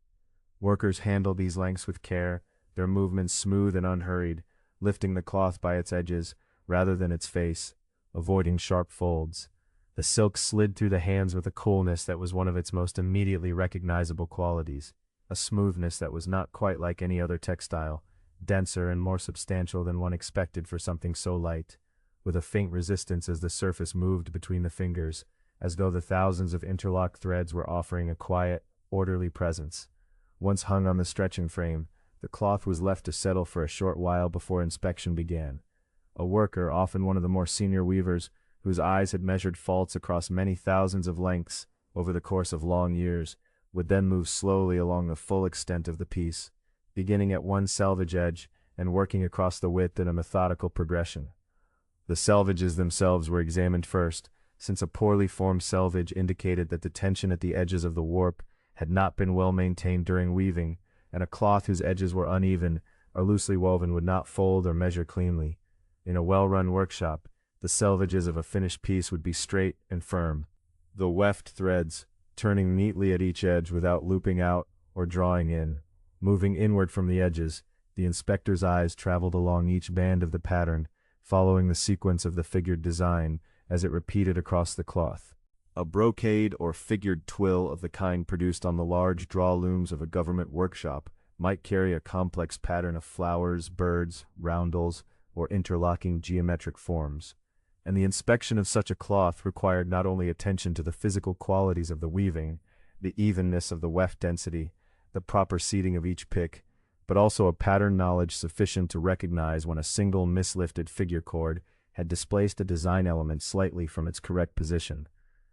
Workers handled these lengths with care, their movements smooth and unhurried, lifting the cloth by its edges rather than its face, avoiding sharp folds. The silk slid through the hands with a coolness that was one of its most immediately recognizable qualities, a smoothness that was not quite like any other textile, denser and more substantial than one expected for something so light, with a faint resistance as the surface moved between the fingers, as though the thousands of interlocked threads were offering a quiet, orderly presence. Once hung on the stretching frame, the cloth was left to settle for a short while before inspection began. A worker, often one of the more senior weavers, whose eyes had measured faults across many thousands of lengths over the course of long years, would then move slowly along the full extent of the piece, beginning at one selvage edge and working across the width in a methodical progression. The selvages themselves were examined first, since a poorly formed selvage indicated that the tension at the edges of the warp had not been well maintained during weaving, and a cloth whose edges were uneven or loosely woven would not fold or measure cleanly. In a well-run workshop, the selvages of a finished piece would be straight and firm, the weft threads turning neatly at each edge without looping out or drawing in. Moving inward from the edges, the inspector's eyes traveled along each band of the pattern, following the sequence of the figured design as it repeated across the cloth. A brocade or figured twill of the kind produced on the large draw looms of a government workshop might carry a complex pattern of flowers, birds, roundels, or interlocking geometric forms, and the inspection of such a cloth required not only attention to the physical qualities of the weaving, the evenness of the weft density, the proper seating of each pick, but also a pattern knowledge sufficient to recognize when a single mislifted figure cord had displaced a design element slightly from its correct position.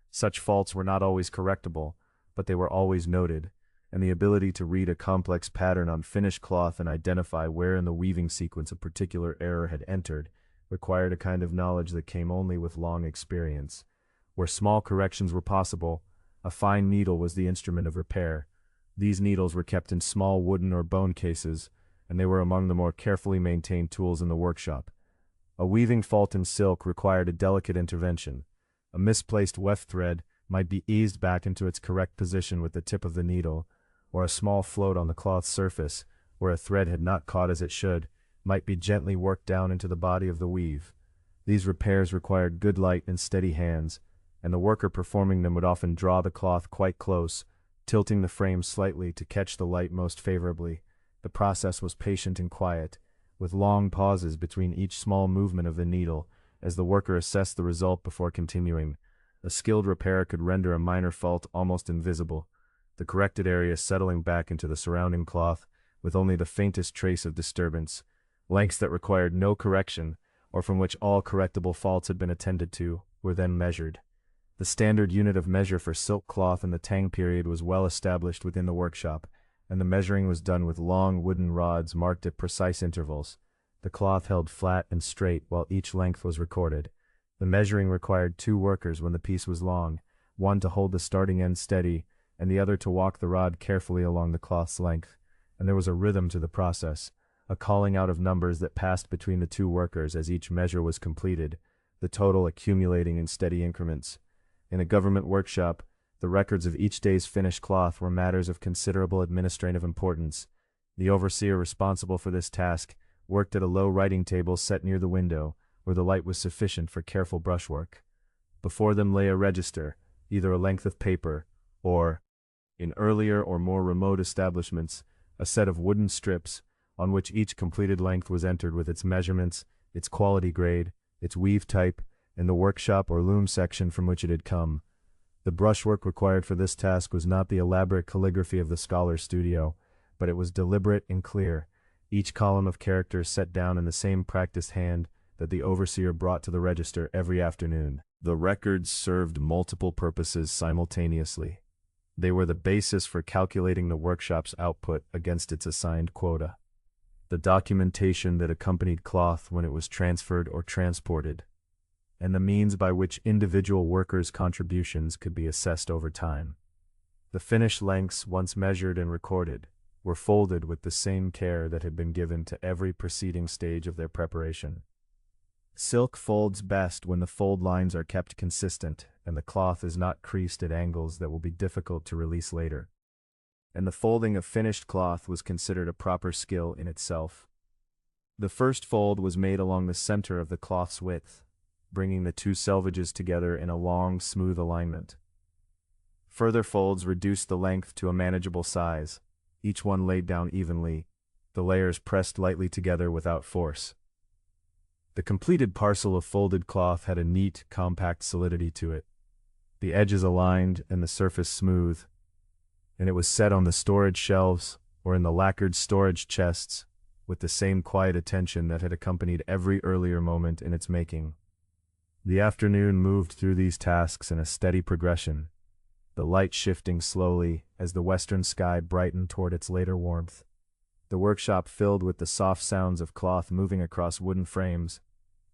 Such faults were not always correctable, but they were always noted, and the ability to read a complex pattern on finished cloth and identify where in the weaving sequence a particular error had entered required a kind of knowledge that came only with long experience. Where small corrections were possible, a fine needle was the instrument of repair. These needles were kept in small wooden or bone cases, and they were among the more carefully maintained tools in the workshop. A weaving fault in silk required a delicate intervention. A misplaced weft thread might be eased back into its correct position with the tip of the needle, or a small float on the cloth surface, where a thread had not caught as it should, might be gently worked down into the body of the weave. These repairs required good light and steady hands, and the worker performing them would often draw the cloth quite close, tilting the frame slightly to catch the light most favorably. The process was patient and quiet, with long pauses between each small movement of the needle, as the worker assessed the result before continuing. A skilled repairer could render a minor fault almost invisible, the corrected area settling back into the surrounding cloth with only the faintest trace of disturbance. Lengths that required no correction, or from which all correctable faults had been attended to, were then measured. The standard unit of measure for silk cloth in the Tang period was well established within the workshop, and the measuring was done with long wooden rods marked at precise intervals. The cloth held flat and straight while each length was recorded. The measuring required 2 workers when the piece was long, one to hold the starting end steady, and the other to walk the rod carefully along the cloth's length. And there was a rhythm to the process, a calling out of numbers that passed between the 2 workers as each measure was completed, the total accumulating in steady increments. In a government workshop, the records of each day's finished cloth were matters of considerable administrative importance. The overseer responsible for this task worked at a low writing table set near the window, where the light was sufficient for careful brushwork. Before them lay a register, either a length of paper, or, in earlier or more remote establishments, a set of wooden strips, on which each completed length was entered with its measurements, its quality grade, its weave type, and the workshop or loom section from which it had come. The brushwork required for this task was not the elaborate calligraphy of the scholar's studio, but it was deliberate and clear, each column of characters set down in the same practiced hand that the overseer brought to the register every afternoon. The records served multiple purposes simultaneously. They were the basis for calculating the workshop's output against its assigned quota. The documentation that accompanied cloth when it was transferred or transported, and the means by which individual workers' contributions could be assessed over time. The finished lengths, once measured and recorded, were folded with the same care that had been given to every preceding stage of their preparation. Silk folds best when the fold lines are kept consistent and the cloth is not creased at angles that will be difficult to release later. And the folding of finished cloth was considered a proper skill in itself. The first fold was made along the center of the cloth's width, bringing the two selvages together in a long, smooth alignment. Further folds reduced the length to a manageable size, each one laid down evenly, the layers pressed lightly together without force. The completed parcel of folded cloth had a neat, compact solidity to it, the edges aligned and the surface smooth, and it was set on the storage shelves or in the lacquered storage chests with the same quiet attention that had accompanied every earlier moment in its making. The afternoon moved through these tasks in a steady progression, the light shifting slowly as the western sky brightened toward its later warmth. The workshop filled with the soft sounds of cloth moving across wooden frames,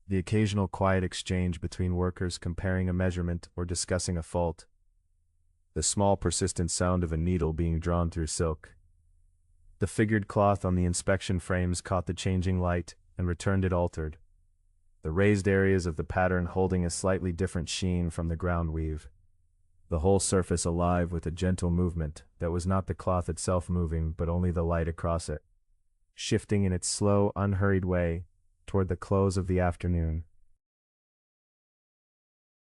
the occasional quiet exchange between workers comparing a measurement or discussing a fault, the small persistent sound of a needle being drawn through silk. The figured cloth on the inspection frames caught the changing light and returned it altered, the raised areas of the pattern holding a slightly different sheen from the ground weave, the whole surface alive with a gentle movement that was not the cloth itself moving but only the light across it, shifting in its slow, unhurried way toward the close of the afternoon.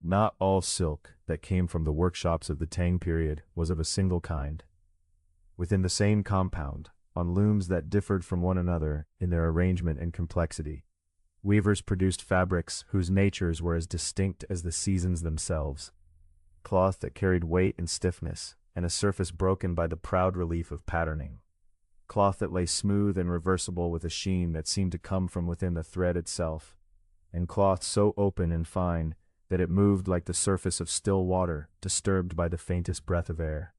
Not all silk that came from the workshops of the Tang period was of a single kind. Within the same compound, on looms that differed from one another in their arrangement and complexity, weavers produced fabrics whose natures were as distinct as the seasons themselves. Cloth that carried weight and stiffness, and a surface broken by the proud relief of patterning. Cloth that lay smooth and reversible with a sheen that seemed to come from within the thread itself, and cloth so open and fine that it moved like the surface of still water disturbed by the faintest breath of air.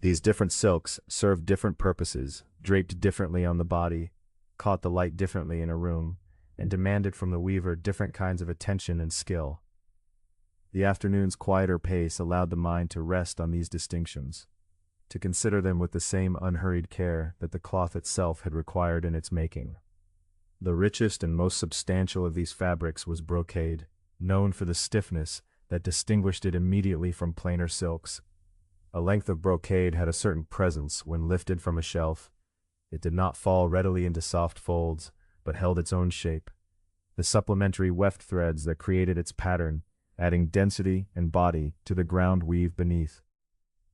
These different silks served different purposes, draped differently on the body, caught the light differently in a room, and demanded from the weaver different kinds of attention and skill. The afternoon's quieter pace allowed the mind to rest on these distinctions, to consider them with the same unhurried care that the cloth itself had required in its making. The richest and most substantial of these fabrics was brocade, known for the stiffness that distinguished it immediately from plainer silks. A length of brocade had a certain presence when lifted from a shelf. It did not fall readily into soft folds, but held its own shape. The supplementary weft threads that created its pattern, adding density and body to the ground weave beneath.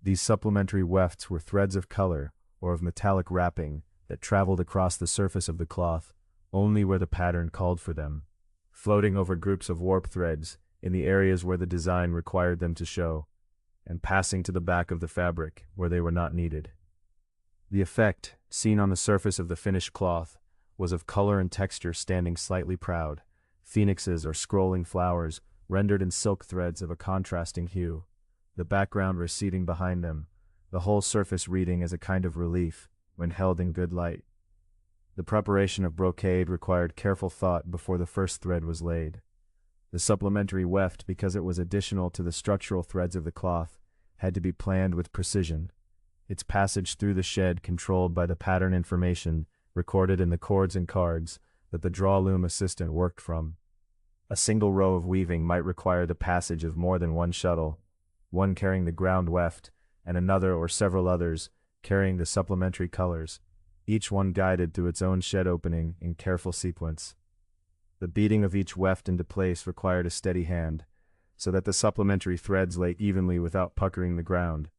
These supplementary wefts were threads of color or of metallic wrapping that traveled across the surface of the cloth only where the pattern called for them, floating over groups of warp threads in the areas where the design required them to show, and passing to the back of the fabric where they were not needed. The effect, seen on the surface of the finished cloth, was of color and texture standing slightly proud, phoenixes or scrolling flowers rendered in silk threads of a contrasting hue, the background receding behind them, the whole surface reading as a kind of relief when held in good light. The preparation of brocade required careful thought before the first thread was laid. The supplementary weft, because it was additional to the structural threads of the cloth, had to be planned with precision, its passage through the shed controlled by the pattern information recorded in the cords and cards that the draw loom assistant worked from. A single row of weaving might require the passage of more than one shuttle, one carrying the ground weft, and another or several others carrying the supplementary colors, each one guided through its own shed opening in careful sequence. The beating of each weft into place required a steady hand, so that the supplementary threads lay evenly without puckering the ground.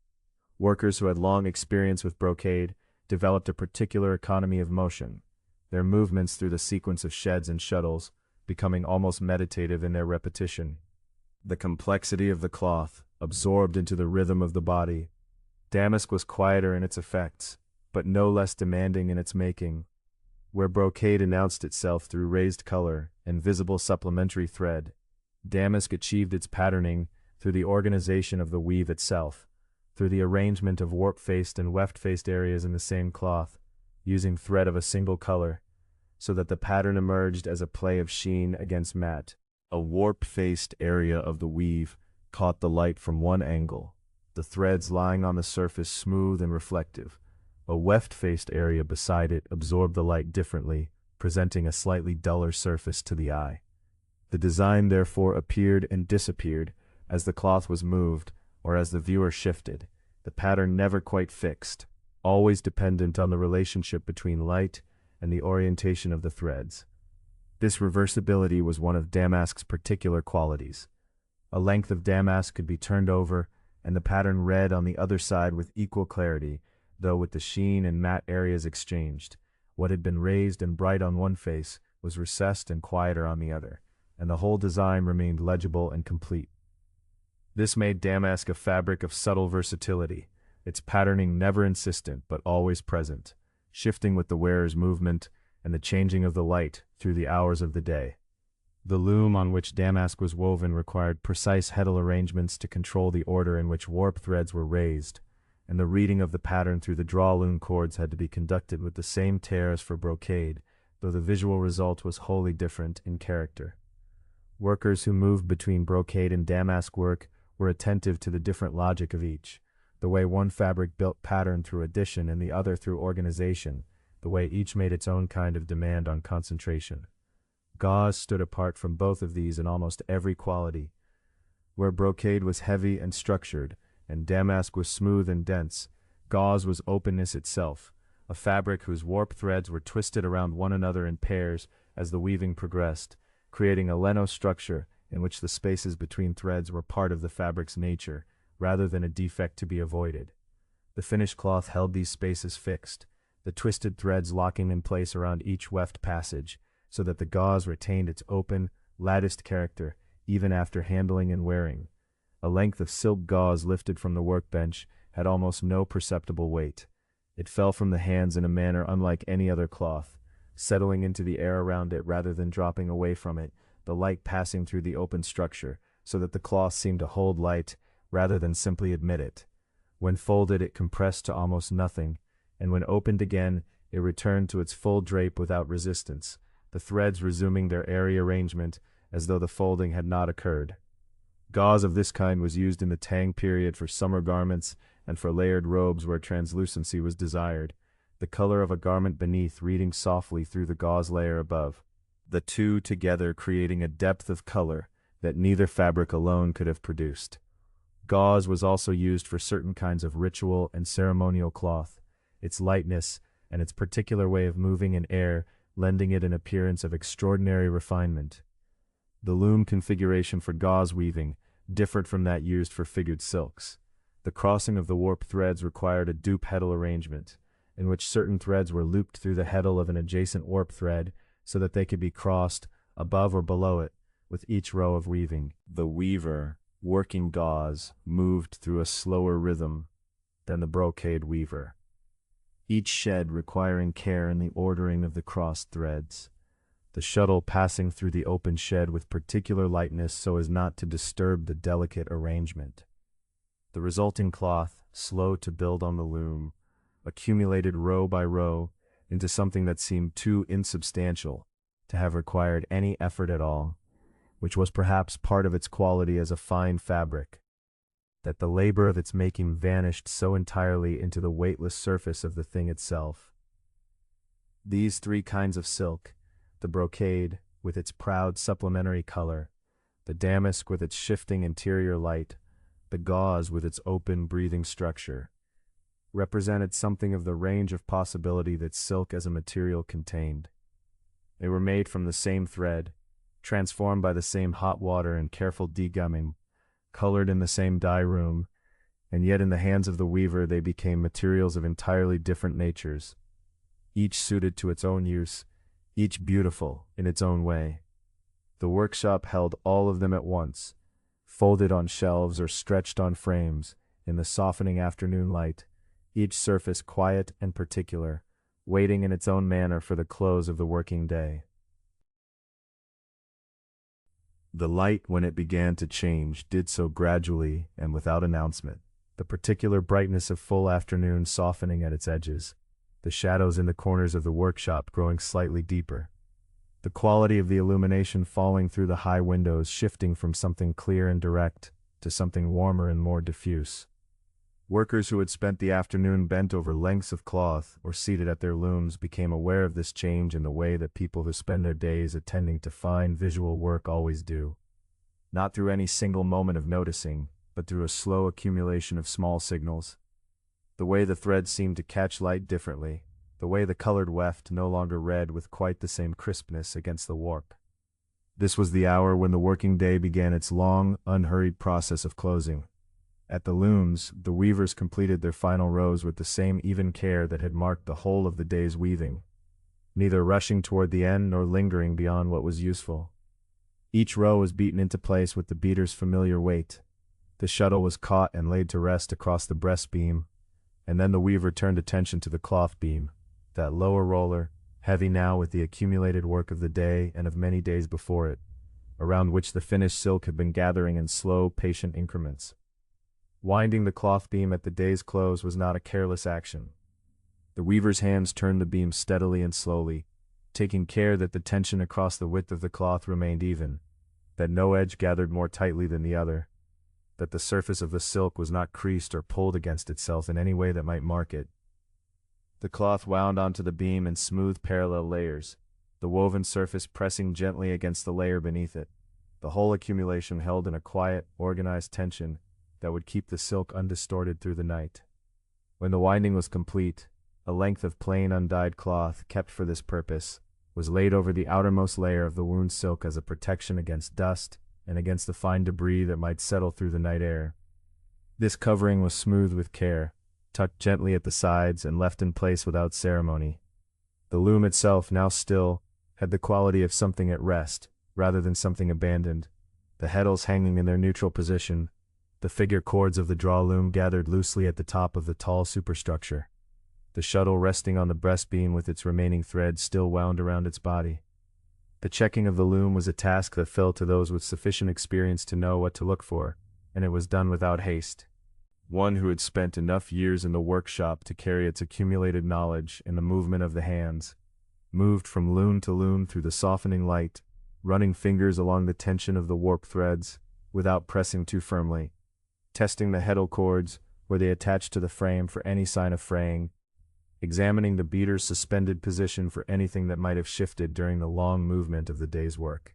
Workers who had long experience with brocade developed a particular economy of motion, their movements through the sequence of sheds and shuttles becoming almost meditative in their repetition. The complexity of the cloth absorbed into the rhythm of the body. Damask was quieter in its effects, but no less demanding in its making. Where brocade announced itself through raised color and visible supplementary thread, damask achieved its patterning through the organization of the weave itself, through the arrangement of warp-faced and weft-faced areas in the same cloth, using thread of a single color, so that the pattern emerged as a play of sheen against matte. A warp-faced area of the weave caught the light from one angle, the threads lying on the surface smooth and reflective. A weft-faced area beside it absorbed the light differently, presenting a slightly duller surface to the eye. The design therefore appeared and disappeared as the cloth was moved or as the viewer shifted, the pattern never quite fixed, always dependent on the relationship between light and the orientation of the threads. This reversibility was one of damask's particular qualities. A length of damask could be turned over, and the pattern read on the other side with equal clarity, though with the sheen and matte areas exchanged. What had been raised and bright on one face was recessed and quieter on the other, and the whole design remained legible and complete. This made damask a fabric of subtle versatility, its patterning never insistent but always present, shifting with the wearer's movement and the changing of the light through the hours of the day. The loom on which damask was woven required precise heddle arrangements to control the order in which warp threads were raised, and the reading of the pattern through the draw loom cords had to be conducted with the same care as for brocade, though the visual result was wholly different in character. Workers who moved between brocade and damask work were attentive to the different logic of each, the way one fabric built pattern through addition and the other through organization, the way each made its own kind of demand on concentration. Gauze stood apart from both of these in almost every quality. Where brocade was heavy and structured, and damask was smooth and dense, gauze was openness itself, a fabric whose warp threads were twisted around one another in pairs as the weaving progressed, creating a leno structure in which the spaces between threads were part of the fabric's nature, rather than a defect to be avoided. The finished cloth held these spaces fixed, the twisted threads locking in place around each weft passage, so that the gauze retained its open, latticed character even after handling and wearing. A length of silk gauze lifted from the workbench had almost no perceptible weight. It fell from the hands in a manner unlike any other cloth, settling into the air around it rather than dropping away from it, the light passing through the open structure, so that the cloth seemed to hold light rather than simply admit it. When folded, it compressed to almost nothing, and when opened again, it returned to its full drape without resistance, the threads resuming their airy arrangement as though the folding had not occurred. Gauze of this kind was used in the Tang period for summer garments and for layered robes where translucency was desired, the color of a garment beneath reading softly through the gauze layer above, the two together creating a depth of color that neither fabric alone could have produced. Gauze was also used for certain kinds of ritual and ceremonial cloth, its lightness and its particular way of moving in air lending it an appearance of extraordinary refinement. The loom configuration for gauze weaving differed from that used for figured silks. The crossing of the warp threads required a dupe heddle arrangement, in which certain threads were looped through the heddle of an adjacent warp thread so that they could be crossed above or below it with each row of weaving. The weaver, working gauze, moved through a slower rhythm than the brocade weaver, each shed requiring care in the ordering of the crossed threads, the shuttle passing through the open shed with particular lightness so as not to disturb the delicate arrangement. The resulting cloth, slow to build on the loom, accumulated row by row into something that seemed too insubstantial to have required any effort at all, which was perhaps part of its quality as a fine fabric, that the labor of its making vanished so entirely into the weightless surface of the thing itself. These three kinds of silk, the brocade with its proud supplementary color, the damask with its shifting interior light, the gauze with its open, breathing structure, represented something of the range of possibility that silk as a material contained. They were made from the same thread, transformed by the same hot water and careful degumming, colored in the same dye room, and yet in the hands of the weaver they became materials of entirely different natures, each suited to its own use, each beautiful in its own way. The workshop held all of them at once, folded on shelves or stretched on frames in the softening afternoon light, each surface quiet and particular, waiting in its own manner for the close of the working day. The light, when it began to change, did so gradually and without announcement, the particular brightness of full afternoon softening at its edges, the shadows in the corners of the workshop growing slightly deeper, the quality of the illumination falling through the high windows shifting from something clear and direct to something warmer and more diffuse. Workers who had spent the afternoon bent over lengths of cloth or seated at their looms became aware of this change in the way that people who spend their days attending to fine visual work always do. Not through any single moment of noticing, but through a slow accumulation of small signals. The way the threads seemed to catch light differently, the way the colored weft no longer read with quite the same crispness against the warp. This was the hour when the working day began its long, unhurried process of closing. At the looms, the weavers completed their final rows with the same even care that had marked the whole of the day's weaving, neither rushing toward the end nor lingering beyond what was useful. Each row was beaten into place with the beater's familiar weight. The shuttle was caught and laid to rest across the breast beam, and then the weaver turned attention to the cloth beam, that lower roller, heavy now with the accumulated work of the day and of many days before it, around which the finished silk had been gathering in slow, patient increments. Winding the cloth beam at the day's close was not a careless action. The weaver's hands turned the beam steadily and slowly, taking care that the tension across the width of the cloth remained even, that no edge gathered more tightly than the other, that the surface of the silk was not creased or pulled against itself in any way that might mark it. The cloth wound onto the beam in smooth parallel layers, the woven surface pressing gently against the layer beneath it, the whole accumulation held in a quiet, organized tension that would keep the silk undistorted through the night. When the winding was complete, a length of plain undyed cloth, kept for this purpose, was laid over the outermost layer of the wound silk as a protection against dust and against the fine debris that might settle through the night air. This covering was smoothed with care, tucked gently at the sides and left in place without ceremony. The loom itself, now still, had the quality of something at rest, rather than something abandoned, the heddles hanging in their neutral position, the figure cords of the draw loom gathered loosely at the top of the tall superstructure, the shuttle resting on the breastbeam with its remaining threads still wound around its body. The checking of the loom was a task that fell to those with sufficient experience to know what to look for, and it was done without haste. One who had spent enough years in the workshop to carry its accumulated knowledge in the movement of the hands, moved from loom to loom through the softening light, running fingers along the tension of the warp threads, without pressing too firmly, testing the heddle cords where they attached to the frame for any sign of fraying, examining the beater's suspended position for anything that might have shifted during the long movement of the day's work.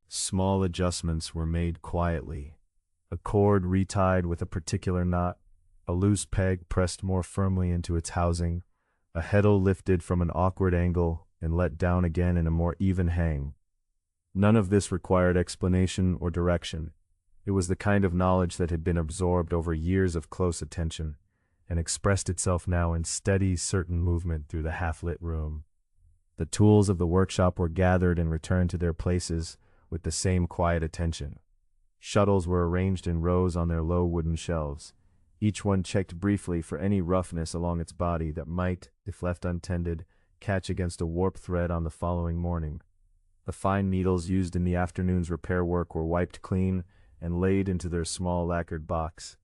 Small adjustments were made quietly. A cord retied with a particular knot, a loose peg pressed more firmly into its housing, a heddle lifted from an awkward angle and let down again in a more even hang. None of this required explanation or direction. It was the kind of knowledge that had been absorbed over years of close attention, and expressed itself now in steady, certain movement through the half-lit room. The tools of the workshop were gathered and returned to their places with the same quiet attention. Shuttles were arranged in rows on their low wooden shelves, each one checked briefly for any roughness along its body that might, if left untended, catch against a warp thread on the following morning. The fine needles used in the afternoon's repair work were wiped clean and laid into their small lacquered box.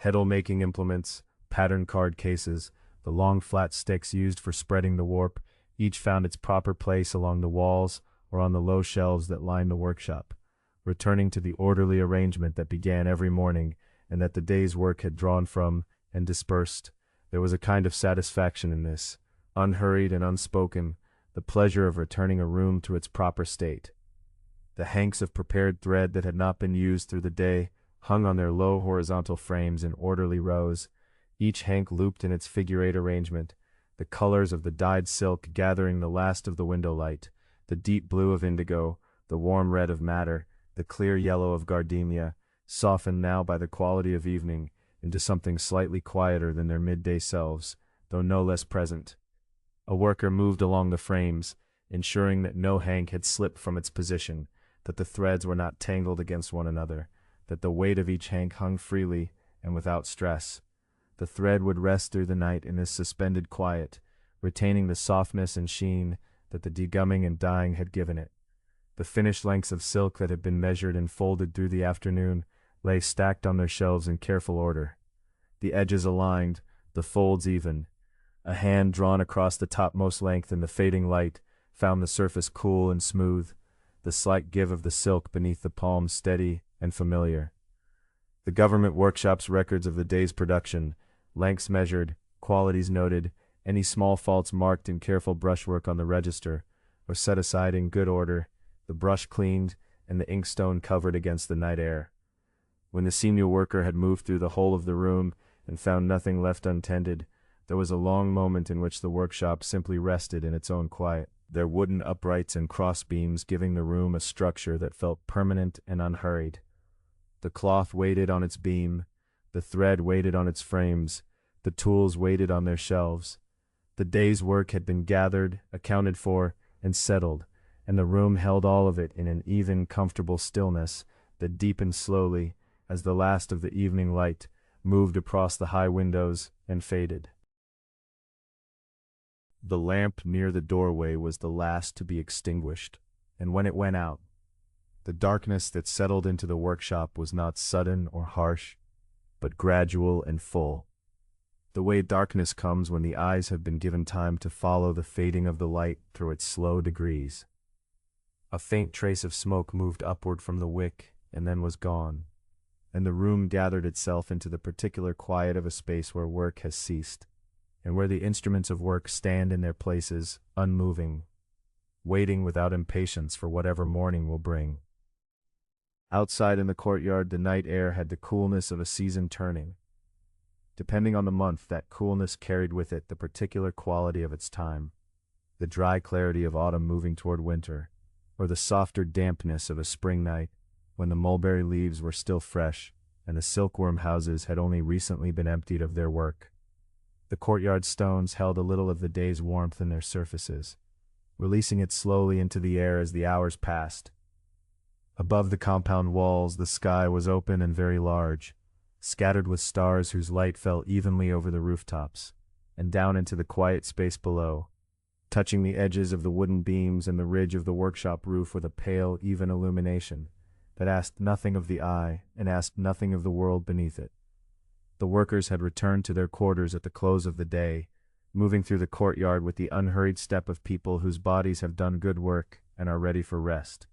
Heddle-making implements, pattern card cases, the long flat sticks used for spreading the warp, each found its proper place along the walls or on the low shelves that lined the workshop, returning to the orderly arrangement that began every morning and that the day's work had drawn from and dispersed. There was a kind of satisfaction in this, unhurried and unspoken, the pleasure of returning a room to its proper state. The hanks of prepared thread that had not been used through the day hung on their low horizontal frames in orderly rows, each hank looped in its figure-8 arrangement, the colors of the dyed silk gathering the last of the window light, the deep blue of indigo, the warm red of madder, the clear yellow of gardenia, softened now by the quality of evening into something slightly quieter than their midday selves, though no less present. A worker moved along the frames, ensuring that no hank had slipped from its position, that the threads were not tangled against one another, that the weight of each hank hung freely and without stress. The thread would rest through the night in this suspended quiet, retaining the softness and sheen that the degumming and dyeing had given it. The finished lengths of silk that had been measured and folded through the afternoon lay stacked on their shelves in careful order. The edges aligned, the folds even. A hand drawn across the topmost length in the fading light found the surface cool and smooth, the slight give of the silk beneath the palm steady and familiar. The government workshop's records of the day's production, lengths measured, qualities noted, any small faults marked in careful brushwork on the register, were set aside in good order, the brush cleaned, and the inkstone covered against the night air. When the senior worker had moved through the whole of the room and found nothing left untended, there was a long moment in which the workshop simply rested in its own quiet, their wooden uprights and crossbeams giving the room a structure that felt permanent and unhurried. The cloth waited on its beam, the thread waited on its frames, the tools waited on their shelves. The day's work had been gathered, accounted for, and settled, and the room held all of it in an even, comfortable stillness that deepened slowly as the last of the evening light moved across the high windows and faded. The lamp near the doorway was the last to be extinguished, and when it went out, the darkness that settled into the workshop was not sudden or harsh, but gradual and full. The way darkness comes when the eyes have been given time to follow the fading of the light through its slow degrees. A faint trace of smoke moved upward from the wick and then was gone, and the room gathered itself into the particular quiet of a space where work has ceased, and where the instruments of work stand in their places, unmoving, waiting without impatience for whatever morning will bring. Outside in the courtyard, the night air had the coolness of a season turning. Depending on the month, that coolness carried with it the particular quality of its time, the dry clarity of autumn moving toward winter, or the softer dampness of a spring night when the mulberry leaves were still fresh and the silkworm houses had only recently been emptied of their work. The courtyard stones held a little of the day's warmth in their surfaces, releasing it slowly into the air as the hours passed. Above the compound walls, the sky was open and very large, scattered with stars whose light fell evenly over the rooftops, and down into the quiet space below, touching the edges of the wooden beams and the ridge of the workshop roof with a pale, even illumination that asked nothing of the eye and asked nothing of the world beneath it. The workers had returned to their quarters at the close of the day, moving through the courtyard with the unhurried step of people whose bodies have done good work and are ready for rest.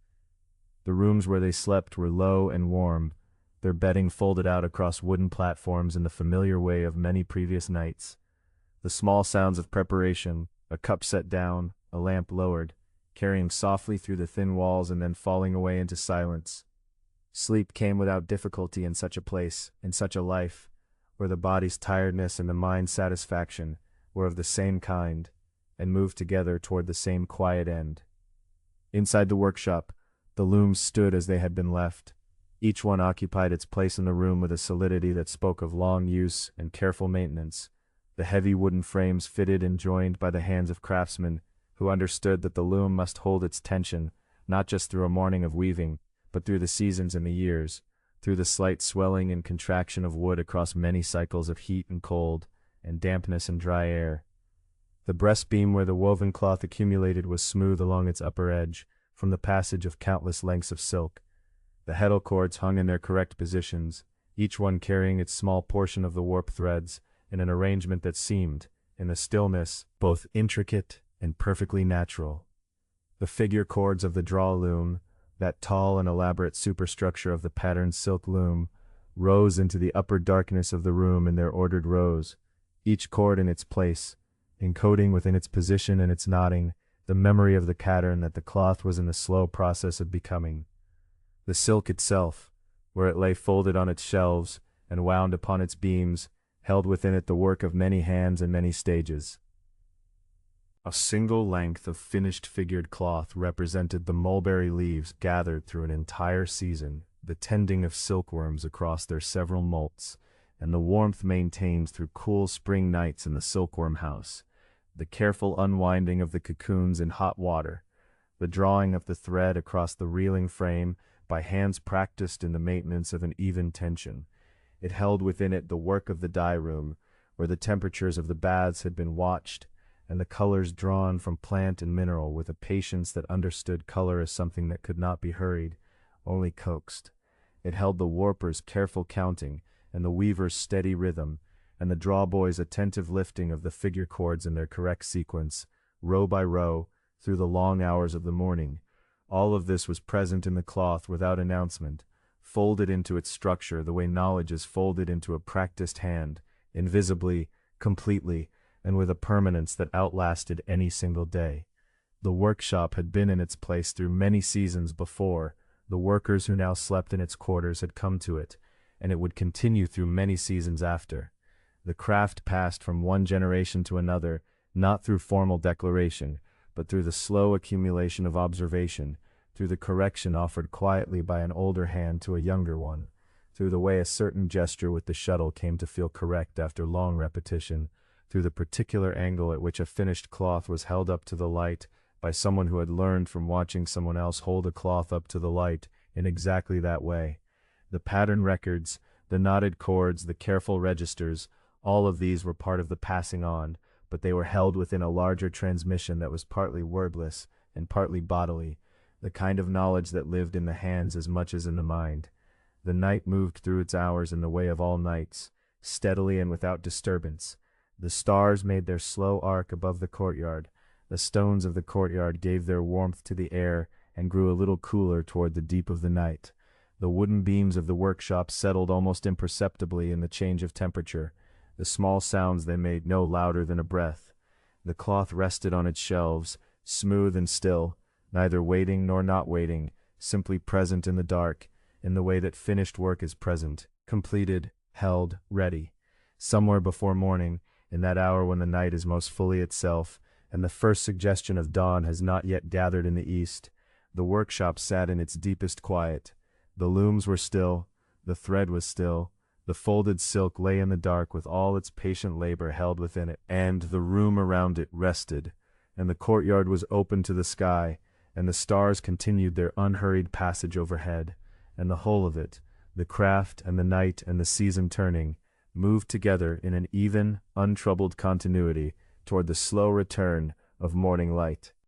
The rooms where they slept were low and warm, their bedding folded out across wooden platforms in the familiar way of many previous nights. The small sounds of preparation, a cup set down, a lamp lowered, carrying softly through the thin walls and then falling away into silence. Sleep came without difficulty in such a place, in such a life, where the body's tiredness and the mind's satisfaction were of the same kind, and moved together toward the same quiet end. Inside the workshop, the looms stood as they had been left. Each one occupied its place in the room with a solidity that spoke of long use and careful maintenance, the heavy wooden frames fitted and joined by the hands of craftsmen who understood that the loom must hold its tension not just through a morning of weaving, but through the seasons and the years, through the slight swelling and contraction of wood across many cycles of heat and cold, and dampness and dry air. The breastbeam where the woven cloth accumulated was smooth along its upper edge, from the passage of countless lengths of silk. The heddle cords hung in their correct positions, each one carrying its small portion of the warp threads, in an arrangement that seemed, in the stillness, both intricate and perfectly natural. The figure cords of the draw loom, that tall and elaborate superstructure of the patterned silk loom, rose into the upper darkness of the room in their ordered rows, each cord in its place, encoding within its position and its knotting the memory of the pattern that the cloth was in the slow process of becoming. The silk itself, where it lay folded on its shelves and wound upon its beams, held within it the work of many hands and many stages. A single length of finished figured cloth represented the mulberry leaves gathered through an entire season, the tending of silkworms across their several moults, and the warmth maintained through cool spring nights in the silkworm house, the careful unwinding of the cocoons in hot water, the drawing of the thread across the reeling frame by hands practiced in the maintenance of an even tension. It held within it the work of the dye room, where the temperatures of the baths had been watched, and the colors drawn from plant and mineral with a patience that understood color as something that could not be hurried, only coaxed. It held the warper's careful counting, and the weaver's steady rhythm, and the drawboy's attentive lifting of the figure chords in their correct sequence, row by row, through the long hours of the morning. All of this was present in the cloth without announcement, folded into its structure the way knowledge is folded into a practiced hand, invisibly, completely, and with a permanence that outlasted any single day. The workshop had been in its place through many seasons before. The workers who now slept in its quarters had come to it, and it would continue through many seasons after. The craft passed from one generation to another, not through formal declaration, but through the slow accumulation of observation, through the correction offered quietly by an older hand to a younger one, through the way a certain gesture with the shuttle came to feel correct after long repetition, through the particular angle at which a finished cloth was held up to the light by someone who had learned from watching someone else hold a cloth up to the light in exactly that way. The pattern records, the knotted cords, the careful registers, all of these were part of the passing on, but they were held within a larger transmission that was partly wordless and partly bodily, the kind of knowledge that lived in the hands as much as in the mind. The night moved through its hours in the way of all nights, steadily and without disturbance. The stars made their slow arc above the courtyard. The stones of the courtyard gave their warmth to the air and grew a little cooler toward the deep of the night. The wooden beams of the workshop settled almost imperceptibly in the change of temperature, the small sounds they made no louder than a breath. The cloth rested on its shelves, smooth and still, neither waiting nor not waiting, simply present in the dark, in the way that finished work is present, completed, held, ready. Somewhere before morning, in that hour when the night is most fully itself, and the first suggestion of dawn has not yet gathered in the east, the workshop sat in its deepest quiet. The looms were still, the thread was still, the folded silk lay in the dark with all its patient labor held within it, and the room around it rested, and the courtyard was open to the sky, and the stars continued their unhurried passage overhead, and the whole of it, the craft and the night and the season turning, moved together in an even, untroubled continuity toward the slow return of morning light.